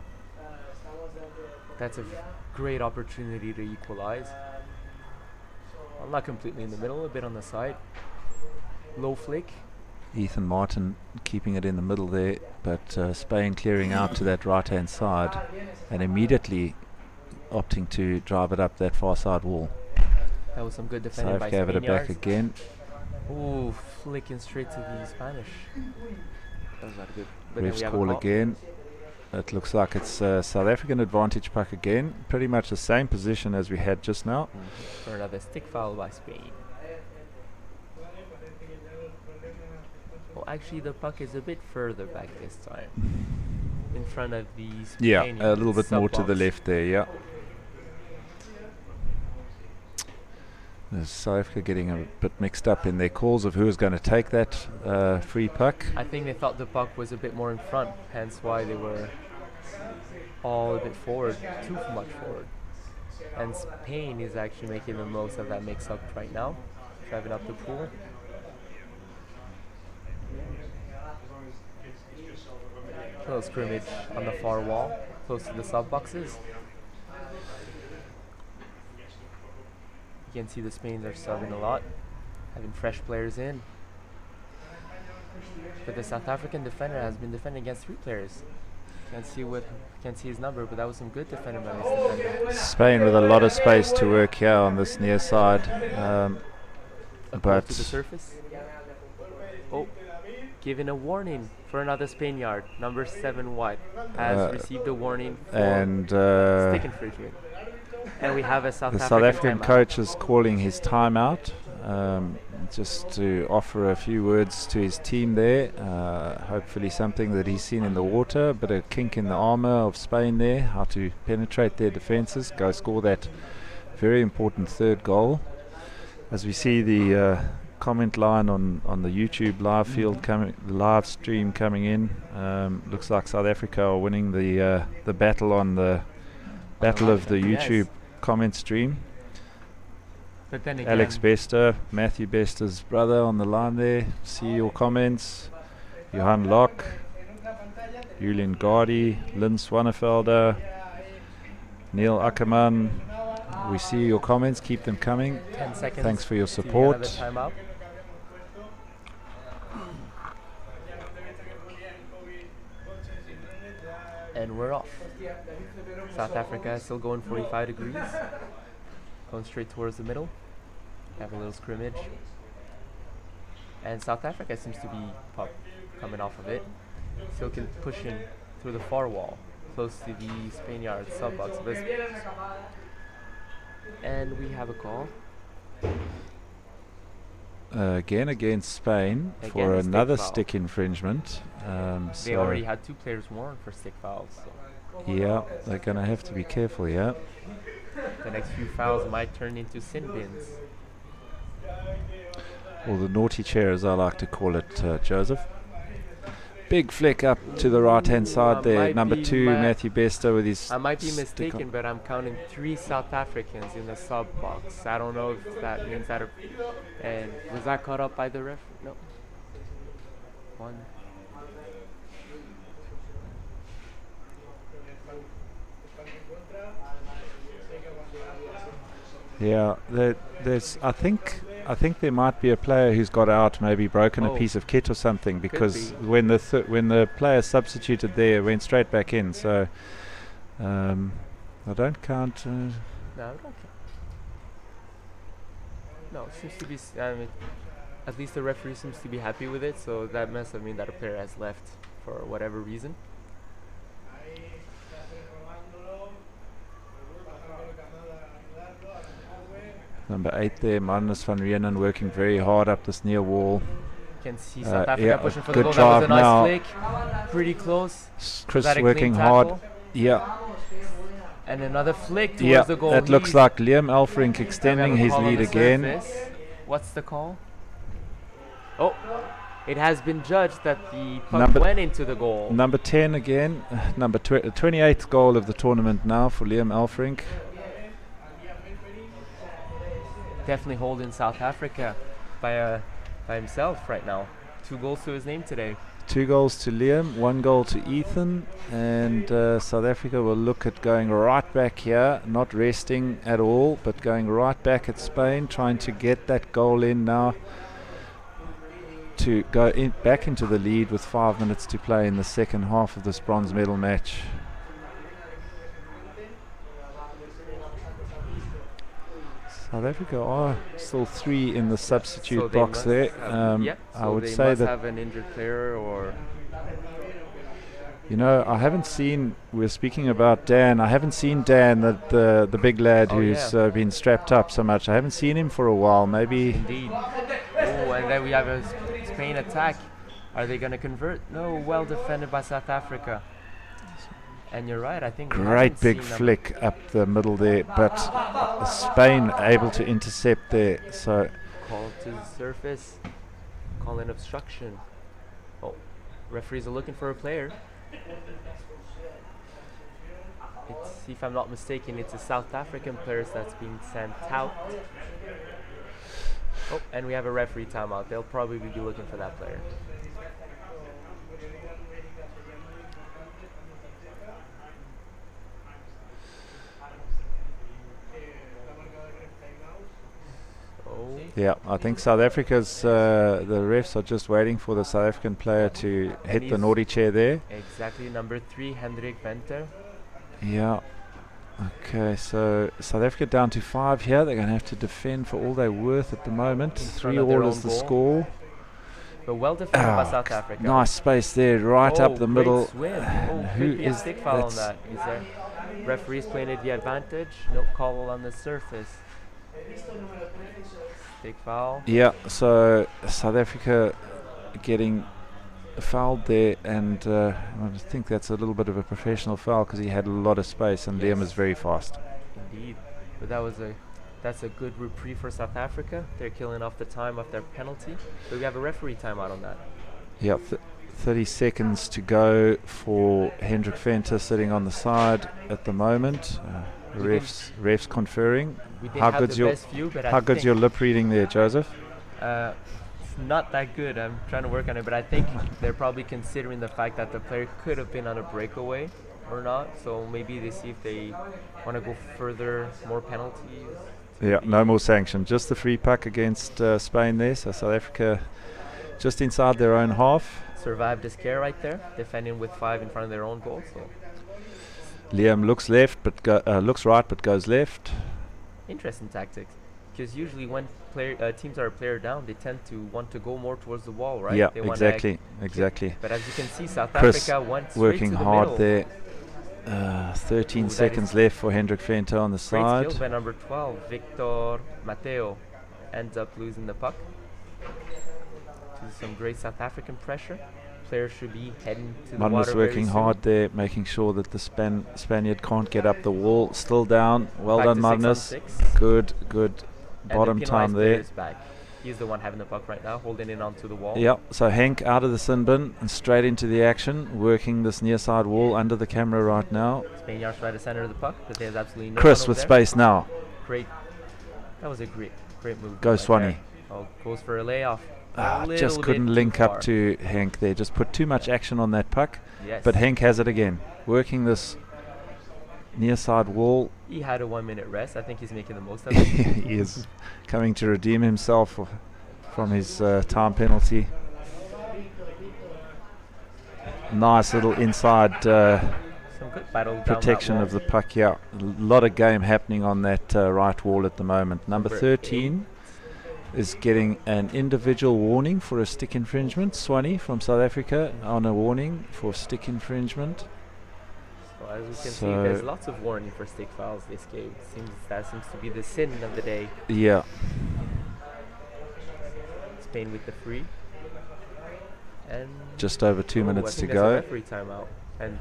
That's a great opportunity to equalize. I'm not completely in the middle, a bit on the side. Low flick. Ethan Martin keeping it in the middle there, but Spain clearing out to that right-hand side and immediately opting to drive it up that far side wall. That was some good defending by South gave it back Spaniards. again. Ooh, flicking straight to the Spanish. That was not good. But then we Refs have a call call. again. It looks like it's South African advantage puck again. Pretty much the same position as we had just now. For another stick foul by Spain. Well, actually, the puck is a bit further back this time. In front of these. Yeah, a little bit more to the left there, yeah. There's South Africa getting a bit mixed up in their calls of who is going to take that free puck. I think they thought the puck was a bit more in front, hence why they were all a bit forward, too much forward. And Spain is actually making the most of that mix-up right now, driving up the pool. Little scrimmage on the far wall, close to the sub boxes. You can see the Spain are subbing a lot, having fresh players in. But the South African defender has been defending against 3 players. Can't see his number, but that was some good defending by this defender. Spain with a lot of space to work here on this near side. But to the surface. Oh, giving a warning for another Spaniard. Number 7 white has received a warning for stick infringement. And we have a South African timeout. coach is calling his timeout, just to offer a few words to his team there. Hopefully something that he's seen in the water, but a kink in the armour of Spain there, how to penetrate their defences, go score that very important 3rd goal. As we see the comment line on the YouTube live field live stream coming in, looks like South Africa are winning the battle on the battle of the YouTube comment stream. But then again, Alex Bester, Matthew Bester's brother on the line there. See your comments. Johan Locke, Julian Gardy, Lynn Swanefelder, Neil Ackerman. We see your comments. Keep them coming. 10 seconds. Thanks for your to support. another timeout. And we're off. South Africa is still going 45 degrees. Going straight towards the middle. Have a little scrimmage. And South Africa seems to be coming off of it. Still pushing through the far wall, close to the Spaniard sub-box. And we have a call. Again against Spain for Again, another foul. stick infringement. They So already had 2 players warned for stick fouls. So yeah, they're going to have to be careful, yeah. the next few fouls might turn into sin bins. or the naughty chair as I like to call it, Joseph. Big flick up to the right hand side there. Number 2, Matthew Bester with his. I might be mistaken, but I'm counting 3 South Africans in the sub box. I don't know if that means that. And was that caught up by the ref? No. 1. Yeah, there's. I think there might be a player who's got out, maybe broken a piece of kit or something, because when the player substituted there, it went straight back in. So I don't count. No, I don't count. No, it seems to be. I mean, at least the referee seems to be happy with it. So that must have mean that a player has left for whatever reason. Number 8 there, Magnus van Rienen, working very hard up this near wall. Can see South Africa pushing for the good goal. That was drive a nice now. flick. Pretty close. Chris working hard. Yeah. And another flick towards the goal. That looks like Liam Elfrink extending his lead again. Surface. What's the call? Oh, it has been judged that the puck went into the goal. Number 10 again. Number 28th goal of the tournament now for Liam Elfrink. Definitely holding South Africa by himself right now. 2 goals to his name today. 2 goals to Liam, 1 goal to Ethan, and South Africa will look at going right back here, not resting at all, but going right back at Spain, trying to get that goal in now to go back into the lead with 5 minutes to play in the second half of this bronze medal match. South Africa are still 3 in the substitute box there. I would say that have an injured player, or I haven't seen. We're speaking about Dan. I haven't seen Dan, the big lad who's been strapped up so much. I haven't seen him for a while. Maybe. Indeed. Oh, and then we have a Spain attack. Are they going to convert? No. Well defended by South Africa. And you're right, I think great big flick up the middle there, but Spain able to intercept there. So call to the surface, call in obstruction. Oh, referees are looking for a player. If I'm not mistaken, it's a South African player that's being sent out. Oh, and we have a referee timeout. They'll probably be looking for that player. Yeah, I think South Africa's the refs are just waiting for the South African player to hit the naughty chair there. Exactly, number 3, Hendrik Venter. Yeah. Okay, so South Africa down to 5 here. They're going to have to defend for all they're worth at the moment. 3-all is the score. But well defended by South Africa. Nice space there, right up the middle. Who is stick foul on that? Is there referees playing at the advantage? No call on the surface. Stick foul. Yeah, so South Africa getting fouled there, and I think that's a little bit of a professional foul because he had a lot of space, and Liam is very fast. Indeed, but that's a good reprieve for South Africa. They're killing off the time of their penalty. But we have a referee timeout on that. Yeah, 30 seconds to go for Hendrik Venter sitting on the side at the moment. Refs conferring. How good's your lip reading there, Joseph? It's not that good. I'm trying to work on it, but I think they're probably considering the fact that the player could have been on a breakaway or not. So maybe they see if they want to go further, more penalties. Yeah, no more sanction. Just the free puck against Spain there. So South Africa just inside their own half. Survived the scare right there, defending with 5 in front of their own goal. So Liam looks looks right, but goes left. Interesting tactics, because usually when teams are a player down, they tend to want to go more towards the wall, right? Yeah, they exactly. But as you can see, South Chris Africa went straight working to the hard middle. there. 13 seconds left for Hendrik Venter on the Great side. skills by number 12, Victor Mateo, ends up losing the puck. Some great South African pressure. Players should be heading to the water Magnus working hard there, making sure that the Spaniard can't get up the wall. Still down. Well done, Magnus. Good bottom time there. He's the one having the puck right now, holding it onto the wall. Yep, so Henk out of the sin bin and straight into the action, working this near side wall under the camera right now. Spaniards try to center the puck, but there's absolutely no Chris one with over there. space now. Great. That was a great move. Go right Swanee. there. Oh, goes for a layoff. Just couldn't link up to Henk there. Just put too much action on that puck. Yes. But Henk has it again. Working this near side wall. He had a 1 minute rest. I think he's making the most of it. He is coming to redeem himself from his time penalty. Nice little inside Some good battle down protection that of the puck. Yeah, a lot of game happening on that right wall at the moment. Number 13 is getting an individual warning for a stick infringement. Swanee from South Africa on a warning for stick infringement. So as we can see, there's lots of warning for stick fouls this game. That seems to be the sin of the day. Yeah. Spain with the free. And just over 2 minutes to go. I think that's a referee timeout. And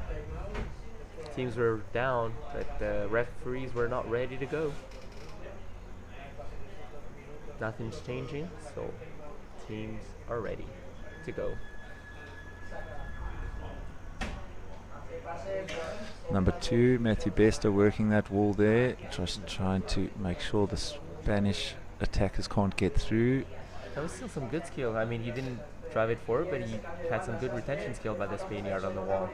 teams were down, but the referees were not ready to go. Nothing's changing, so teams are ready to go. Number 2, Matthew Bester working that wall there, just trying to make sure the Spanish attackers can't get through. That was still some good skill. I mean, he didn't drive it forward, but he had some good retention skill by the Spaniard on the wall.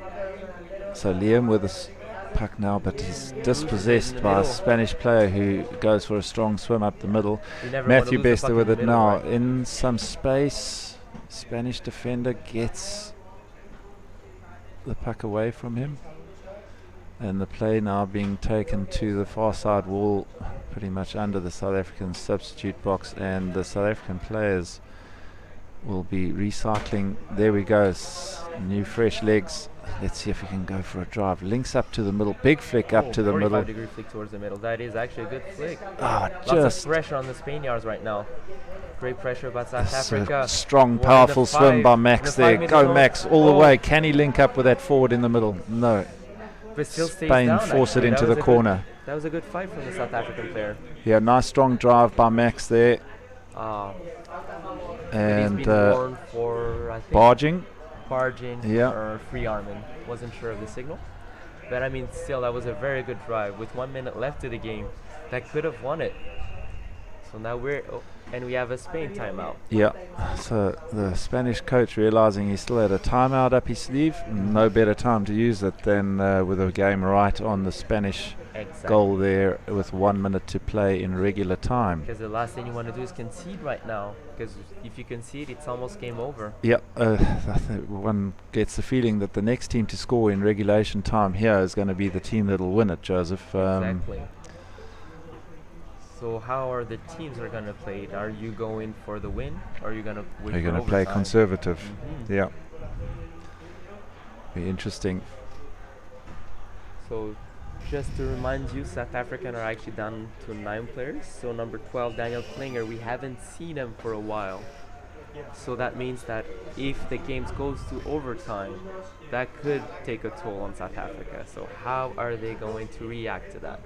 So Liam with the puck now, but he's dispossessed by a Spanish player who goes for a strong swim up the middle. Matthew Bester with it now, right? In some space. Spanish defender gets the puck away from him, and the play now being taken to the far side wall, pretty much under the South African substitute box, and the South African players will be recycling. There we go, new fresh legs. Let's see if we can go for a drive. Links up to the middle, big flick up to the middle. 45-degree flick towards the middle. That is actually a good flick. Lots of pressure on the Spaniards right now. Great pressure by South Africa. Strong, powerful swim by Max there. Go Max, all the way. Can he link up with that forward in the middle? No. But still stays Spain down, force it into the corner. That was a good fight from the South African player. Yeah, nice strong drive by Max there. And he's been warned for, I think, barging or free arming. Wasn't sure of the signal. But I mean, still, that was a very good drive. With 1 minute left of the game, that could have won it. So now and we have a Spain timeout. Yeah, so the Spanish coach realizing he still had a timeout up his sleeve, no better time to use it than with a game right on the Spanish goal there with 1 minute to play in regular time. Because the last thing you want to do is concede right now, because if you concede, it's almost game over. Yeah, I think one gets the feeling that the next team to score in regulation time here is going to be the team that will win it, Joseph. Exactly. So how are the teams are going to play it? Are you going for the win, or are you going to win? Are you going to play conservative? Mm-hmm. Yeah. Be interesting. So just to remind you, South African are actually down to 9 players. So number 12, Daniel Klinger, we haven't seen him for a while. So that means that if the game goes to overtime, that could take a toll on South Africa. So how are they going to react to that?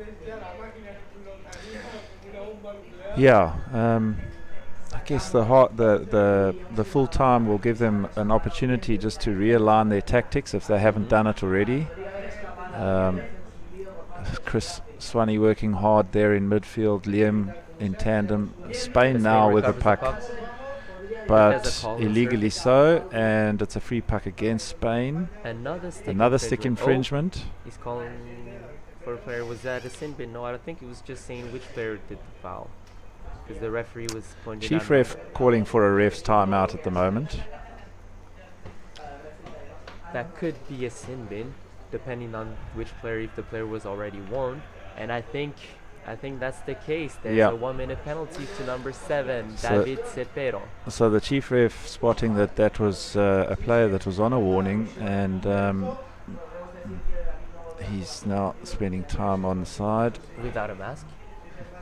Yeah, I guess the full time will give them an opportunity just to realign their tactics if they haven't done it already. Chris Swanee working hard there in midfield, Liam in tandem. Spain now with the puck, but illegally so, and it's a free puck against Spain. Another stick infringement. He's calling for a player. Was that a sin bin? No, I don't think it was just saying which player did the foul, because the referee was pointing. Chief ref calling for a ref's timeout at the moment. That could be a sin bin, depending on which player, if the player was already warned, and I think that's the case. There's a 1 minute penalty to number 7, David Cepero. So the chief ref spotting that was a player that was on a warning, and he's now spending time on the side. Without a mask?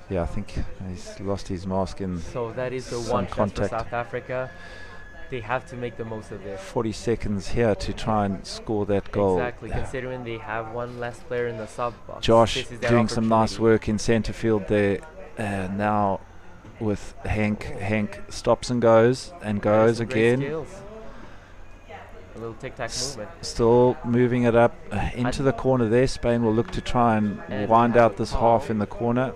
Yeah, I think he's lost his mask in. So that is the one chance for South Africa. They have to make the most of this. 40 seconds here to try and score that goal. Exactly, considering they have one less player in the sub box. Josh doing some nice work in centre field there. Now with Henk. Henk stops and goes Some great again. skills. A little tic-tac movement. Still moving it up into the corner there. Spain will look to try and wind have out a this call. half in the corner.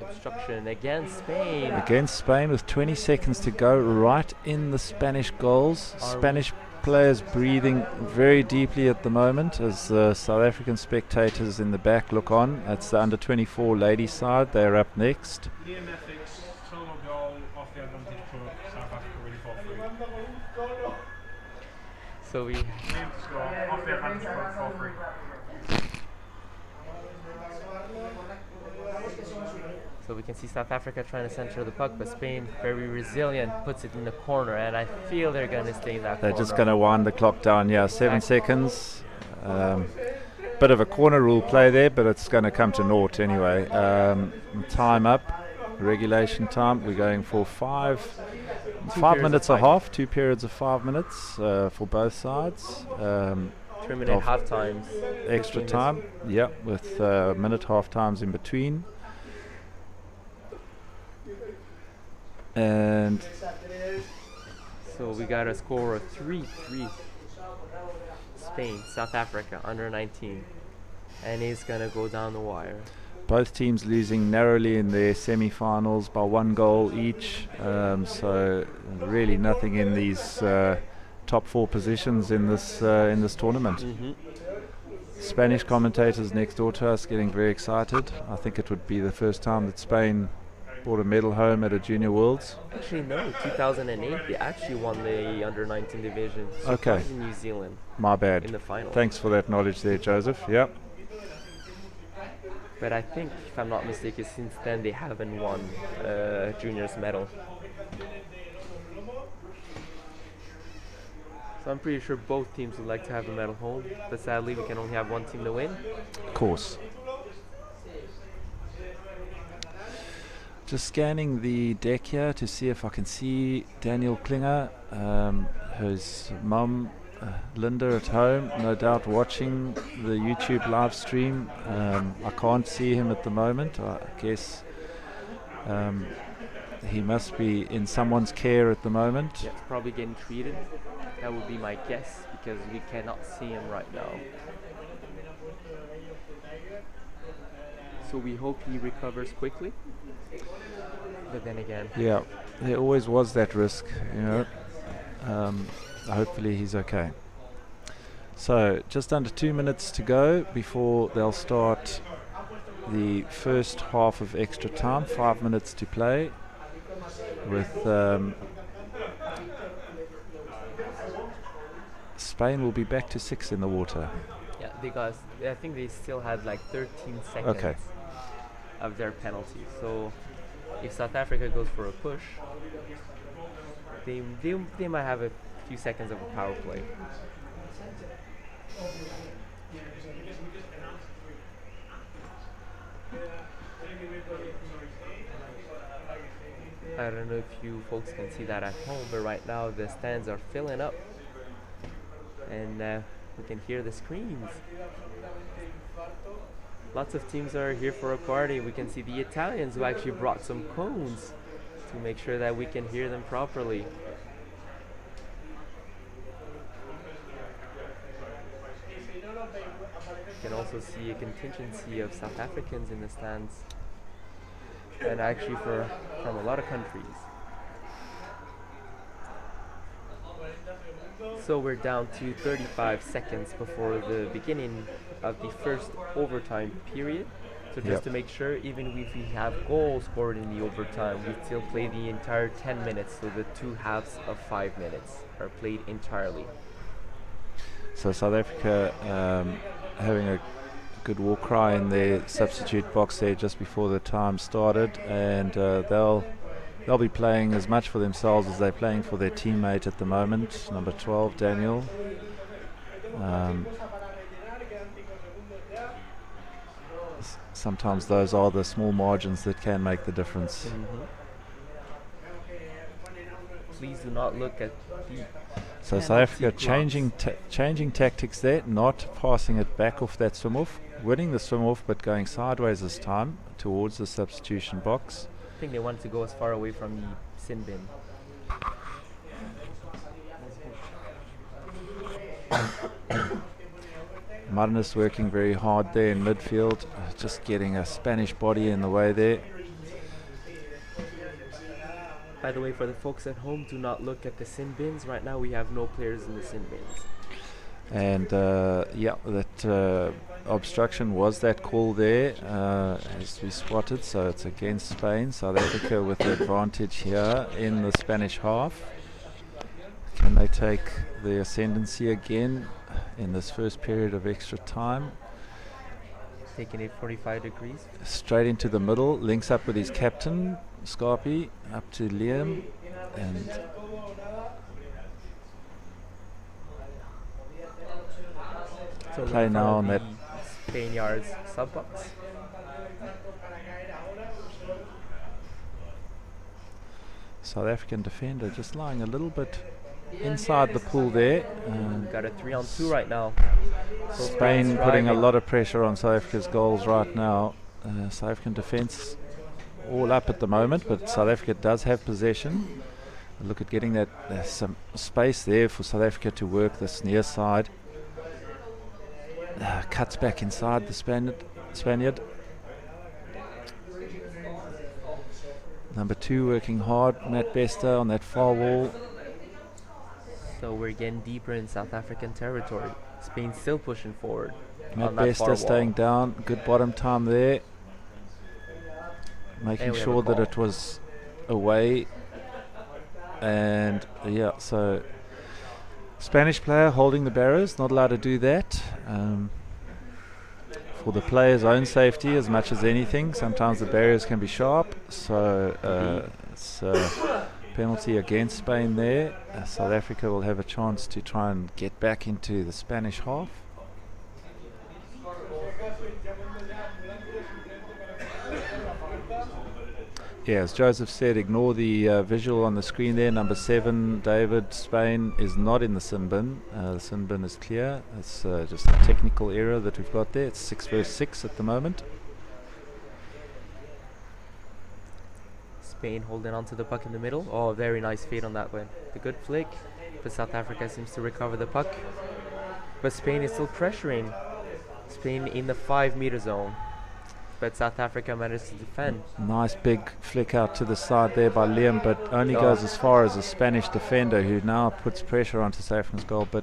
Obstruction against Spain. Against Spain with 20 seconds to go, right in the Spanish goals. Spanish players breathing very deeply at the moment as the South African spectators in the back look on. That's the under 24 ladies side. They're up next. Liam Ethics, solo goal off the advantage for South Africa, really fought free. So we Liam to score off the advantage for free. So we can see South Africa trying to center the puck, but Spain, very resilient, puts it in the corner, and I feel they're going to stay in that They're corner. just going to wind the clock down, 7 seconds. Bit of a corner rule play there, but it's going to come to naught anyway. Time up, regulation time. We're going for 5 minutes a half, 2 periods of 5 minutes for both sides. 3-minute half times. Extra time, with minute half times in between. And so we got a score of 3-3. Spain, South Africa, under 19. And it's going to go down the wire. both teams losing narrowly in their semi-finals by 1 goal each. So really nothing in these top 4 positions in this tournament. Spanish commentators next door to us getting very excited. I think it would be the first time that Spain brought a medal home at a Junior Worlds. Actually, no. 2008, they actually won the under-19 division. Okay. In New Zealand. My bad. In the final. Thanks for that knowledge there, Joseph. Yep. But I think, if I'm not mistaken, since then they haven't won a juniors medal. So I'm pretty sure both teams would like to have a medal home, but sadly we can only have one team to win. Of course. Just scanning the deck here to see if I can see Daniel Klinger, his mum Linda at home, no doubt watching the YouTube live stream. I can't see him at the moment. I guess he must be in someone's care at the moment. Yeah, probably getting treated. That would be my guess, because we cannot see him right now. So we hope he recovers quickly. But then again, yeah, there always was that risk, you know. Hopefully he's okay. So just under 2 minutes to go before they'll start the first half of extra time. 5 minutes to play with Spain will be back to 6 in the water. yeah, because I think they still had like 13 seconds of their penalty. So if South Africa goes for a push, they might have a few seconds of a power play. I don't know if you folks can see that at home, but right now the stands are filling up, and we can hear the screams. Lots of teams are here for a party. We can see the Italians who actually brought some cones to make sure that we can hear them properly. You can also see a contingency of South Africans in the stands, and actually from a lot of countries. So we're down to 35 seconds before the beginning of the first overtime period. So just to make sure, even if we have goals scored in the overtime, we still play the entire 10 minutes. So the 2 halves of 5 minutes are played entirely. So South Africa having a good war cry in their substitute box there just before the time started, and they'll be playing as much for themselves as they're playing for their teammate at the moment, number 12, Daniel. Sometimes those are the small margins that can make the difference. Please do not look at the... So South Africa changing tactics there, not passing it back off that swim-off, winning the swim-off but going sideways this time towards the substitution box. I think they wanted to go as far away from the sin bin. Martinez working very hard there in midfield, just getting a Spanish body in the way there. By the way, for the folks at home, do not look at the sin bins. Right now we have no players in the sin bins. And yeah, that obstruction was that call there, as we spotted, so it's against Spain. South Africa with the advantage here in the Spanish half. Can they take the ascendancy again in this first period of extra time? Taking it 45 degrees. Straight into the middle, links up with his captain, Scarpy, up to Liam, and So play now on that. Spaniards sub box. South African defender just lying a little bit inside the pool there. Got a 3-on-2 right now. So Spain putting a driving. lot of pressure on South Africa's goals right now. South African defence all up at the moment, but South Africa does have possession. Look at getting that some space there for South Africa to work this near side. Cuts back inside the Spaniard. Number 2 working hard, Matt Bester on that far wall. So we're getting deeper in South African territory. Spain still pushing forward. Matt on that far Bester staying wall. down, good bottom time there. Making And we have sure a that call. it was away. And yeah, so Spanish player holding the barrows, not allowed to do that. For the player's own safety as much as anything. Sometimes the barriers can be sharp, so it's a penalty against Spain there. South Africa will have a chance to try and get back into the Spanish half. Yeah, as Joseph said, ignore the visual on the screen there. Number 7, David, Spain, is not in the sin bin. The sin bin is clear. It's just a technical error that we've got there. It's 6 versus 6 at the moment. Spain holding on to the puck in the middle. Oh, very nice feed on that one. The good flick, but South Africa seems to recover the puck. But Spain is still pressuring. Spain in the 5-meter zone. But South Africa managed to defend. Nice big flick out to the side there by Liam, but only goes as far as a Spanish defender who now puts pressure onto South Africa's goal, but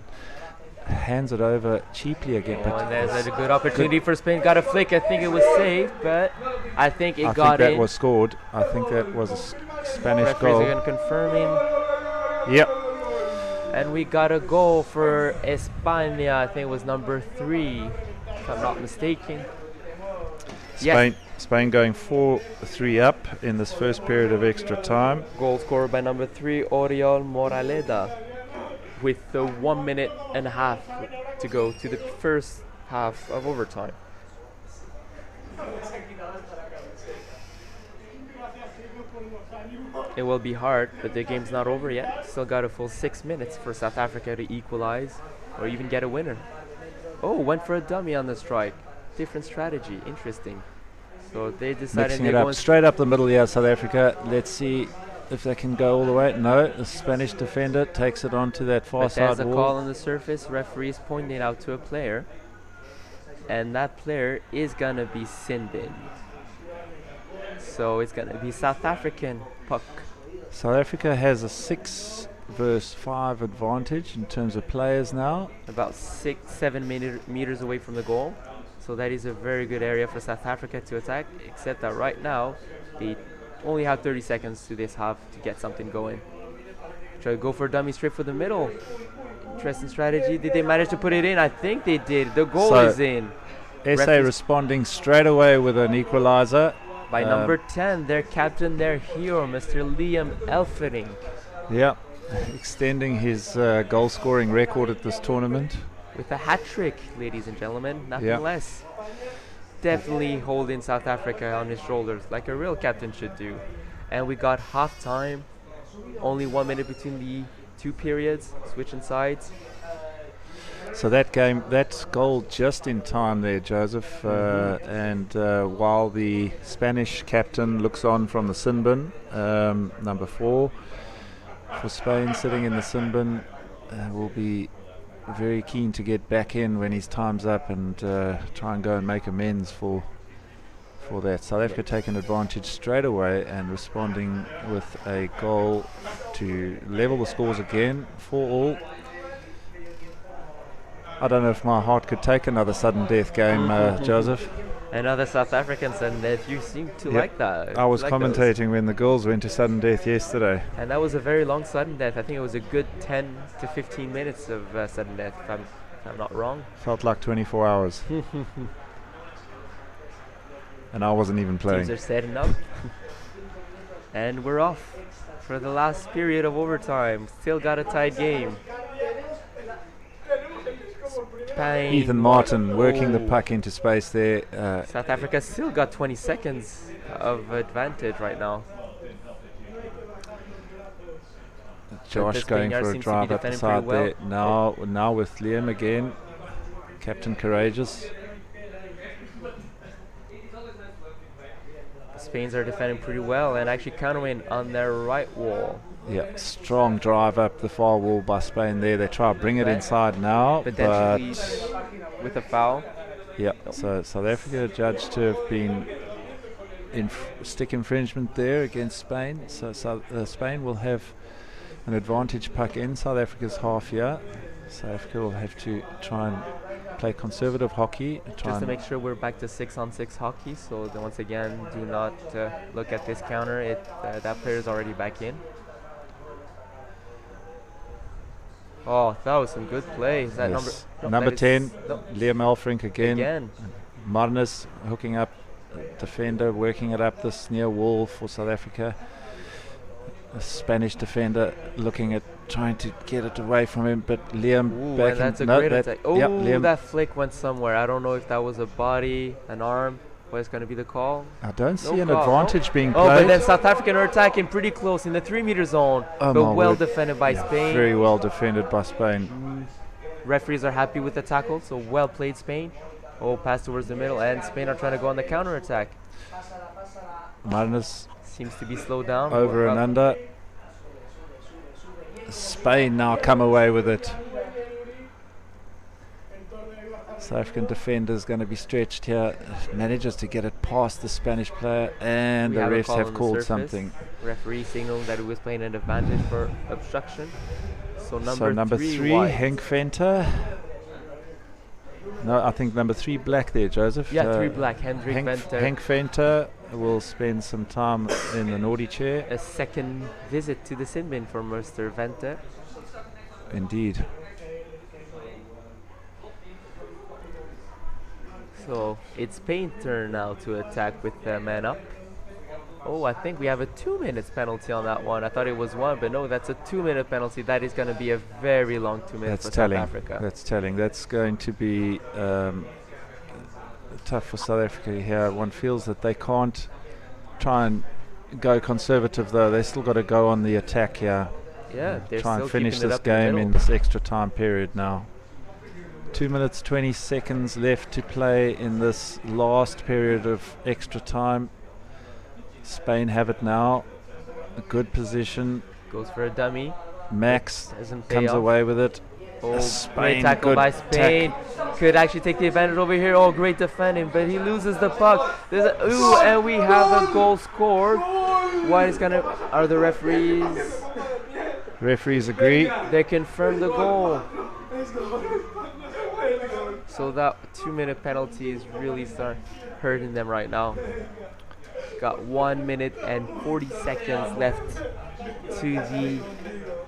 hands it over cheaply again. Oh, and there's a good opportunity for Spain. Got a flick. I think it was safe, but I think it I got think in. that was scored. I think that was a Spanish Referees goal. are going to confirm in. Yep. And we got a goal for España. I think it was number 3, if I'm not mistaken. Spain going 4-3 up in this first period of extra time. Goal scored by number 3, Oriol Moraleda, with the 1 minute and a half to go to the first half of overtime. It will be hard, but the game's not over yet. Still got a full 6 minutes for South Africa to equalize or even get a winner. Oh, went for a dummy on the strike. Different strategy. Interesting. So they decided Mixing they're it up going straight up the middle here, South Africa. Let's see if they can go all the way. No, the Spanish defender takes it onto that far But side there's a wall. call on the surface. Referees pointing out to a player, and that player is gonna be sin bin. So it's gonna be South African puck. South Africa has a 6 versus 5 advantage in terms of players now. About 6-7 meters away from the goal. So that is a very good area for South Africa to attack, except that right now they only have 30 seconds to this half to get something going. Try to go for a dummy straight for the middle. Interesting strategy. Did they manage to put it in? I think they did. The goal So is in. SA Referees- responding straight away with an equalizer. By number 10, their captain, their hero, Mr. Liam Elfering. Yeah, extending his goal scoring record at this tournament. With a hat trick, ladies and gentlemen, nothing Yeah. less. Definitely holding South Africa on his shoulders like a real captain should do. And we got half time, only 1 minute between the two periods, switching sides. So that goal just in time there, Joseph. And while the Spanish captain looks on from the sin bin, number 4 for Spain sitting in the sin bin, will be very keen to get back in when his time's up and try and go and make amends for that. South Africa taking advantage straight away and responding with a goal to level the scores again, 4-all. I don't know if my heart could take another sudden death game, Joseph. Another South African sudden death. You seem to like that. I was like commentating those. when the girls went to sudden death yesterday. And that was a very long sudden death. I think it was a good 10 to 15 minutes of sudden death, if I'm not wrong. Felt like 24 hours. And I wasn't even playing. Teams are setting up. And we're off for the last period of overtime. Still got a tied game. Spain. Ethan Martin working the puck into space there. South Africa still got 20 seconds of advantage right now. Josh going for a drive up the side there. Now with Liam again. Captain Courageous. The Spains are defending pretty well and actually countering on their right wall. Yeah, strong drive up the far wall by Spain there. They try to bring it inside now, but with a foul. Yeah, so South Africa judged to have been in stick infringement there against Spain. So Spain will have an advantage puck in South Africa's half here. South Africa will have to try and play conservative hockey. Just to make sure we're back to 6-on-6 hockey. So then once again, do not look at this counter. That player is already back in. Oh, that was some good play. Is that number 10, Liam Elfrink again. Marnus hooking up, defender working it up this near wall for South Africa. A Spanish defender looking at trying to get it away from him, but Liam back. That's a great attack. Oh, that flick went somewhere. I don't know if that was a body, an arm. What is going to be the call? I don't see an advantage being played. Oh, but then South African are attacking pretty close in the 3-meter zone. But well defended by Spain. Very well defended by Spain. Referees are happy with the tackle, so well played Spain. Oh, pass towards the middle, and Spain are trying to go on the counter attack. Marnus seems to be slowed down. Over and under. Spain now come away with it. South African defender is going to be stretched here. Manages to get it past the Spanish player, and the refs have called something. Referee signaled that it was playing an advantage for obstruction. So number 3 Henk Venter. No, I think number 3 black there, Joseph. Yeah, 3 black. Henk Venter will spend some time in the naughty chair. A second visit to the sin bin for Mr. Venter. Indeed. So it's Spain's turn now to attack with the man up. Oh, I think we have a 2-minute penalty on that one. I thought it was 1, but no, that's a 2-minute penalty. That is going to be a very long 2 minutes for South Africa. That's telling. That's going to be tough for South Africa here. One feels that they can't try and go conservative, though. They still got to go on the attack here. Yeah, they're try still and finish keeping this game in this extra time period now. 2 minutes 20 seconds left to play in this last period of extra time. Spain have it now. A good position. Goes for a dummy. Max comes away with it. Oh, great tackle by Spain. Could actually take the advantage over here. Oh, great defending, but he loses the puck. And we have a goal scored. What is gonna? Are the referees? Referees agree. They confirm the goal. So that 2-minute penalty is really hurting them right now. Got 1 minute and 40 seconds left to the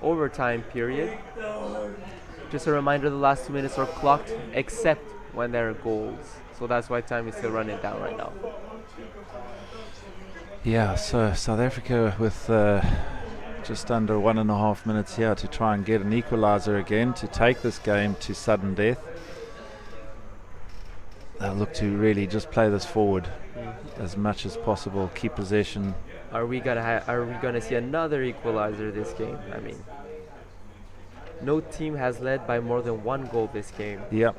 overtime period. Just a reminder, the last 2 minutes are clocked except when there are goals. So that's why time is still running down right now. Yeah, so South Africa with just under 1.5 minutes here to try and get an equalizer again to take this game to sudden death. They'll look to really just play this forward as much as possible, keep possession. Are we gonna see another equalizer this game? I mean, No team has led by more than 1 goal this game. Yep.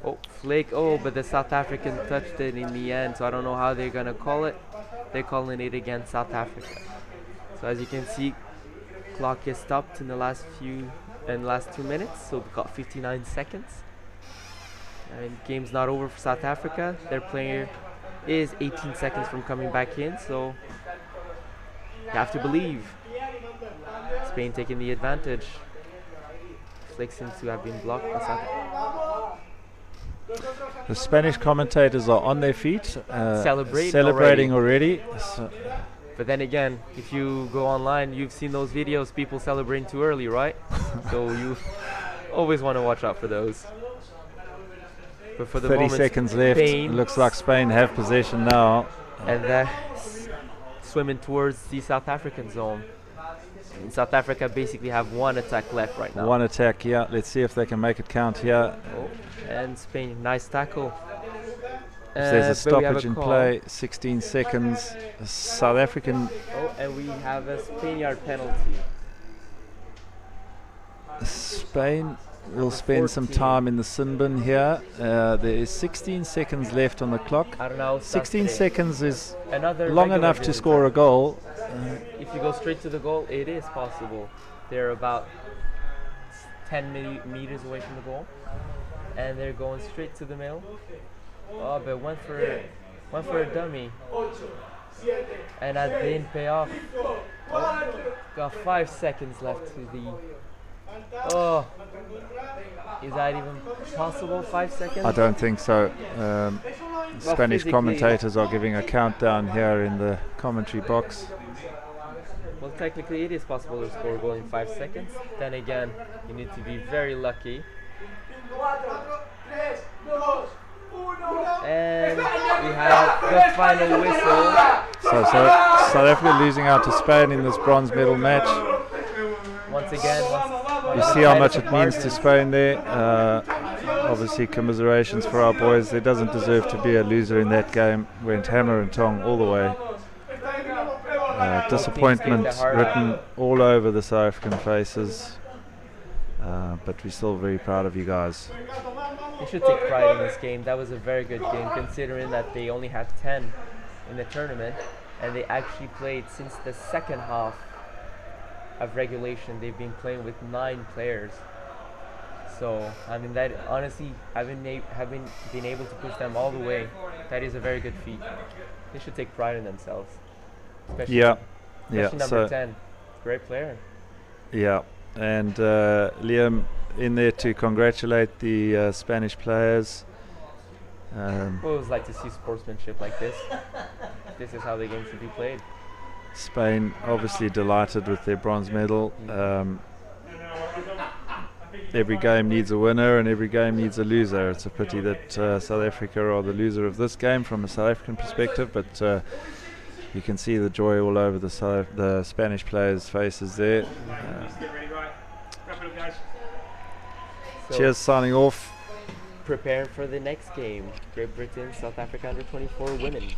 Oh, flick. Oh, but the South African touched it in the end, so I don't know how they're going to call it. They're calling it against South Africa. So as you can see, clock is stopped in the last 2 minutes, so we've got 59 seconds. And game's not over for South Africa. Their player is 18 seconds from coming back in, so you have to believe. Spain taking the advantage. Flick seems to have been blocked by South Africa. The Spanish commentators are on their feet, celebrating already. So but then again, if you go online, you've seen those videos, people celebrating too early, right? So you always want to watch out for those. But for the 30 moment, seconds left. Spain, Looks like Spain have possession now. and they're swimming towards the South African zone. And South Africa basically have 1 attack left right now. One attack, yeah. Let's see if they can make it count here. Oh, and Spain, nice tackle. If there's a but we have stoppage in call. play, 16 seconds. South African. Oh, and we have a Spaniard penalty. Spain will spend 14. some time in the sin bin here. There is 16 seconds left on the clock. I don't know. 16 seconds is Another long regular enough to visitor. score a goal. If you go straight to the goal, it is possible. They're about 10 meters away from the goal, and they're going straight to the middle. Oh, but went for a dummy, and that didn't pay off. Oh, got 5 seconds left to the. Oh, is that even possible? 5 seconds? I don't think so. Spanish physically- commentators are giving a countdown here in the commentary box. Well, technically it is possible to score a goal in 5 seconds. Then again, you need to be very lucky. And we have the final whistle. So South Africa losing out to Spain in this bronze medal match. Once again, You see how much it means to Spain there. Obviously commiserations for our boys. There doesn't deserve to be a loser in that game. Went hammer and tong all the way. Disappointment written all over the South African faces. But we're still very proud of you guys. they should take pride in this game. That was a very good game, considering that they only had 10 in the tournament, and they actually played since the second half of regulation. They've been playing with 9 players. So I mean, that honestly, having been able to push them all the way, that is a very good feat. They should take pride in themselves. Especially, Yeah. especially number So 10, great player. yeah, and Liam in there to congratulate the Spanish players. I always like to see sportsmanship like this. This is how the game should be played. Spain obviously delighted with their bronze medal. Every game needs a winner and every game needs a loser. It's a pity that South Africa are the loser of this game from a South African perspective, but you can see the joy all over the Spanish players' faces there. So Cheers, signing off. preparing for the next game. Great Britain, South Africa under 24 women.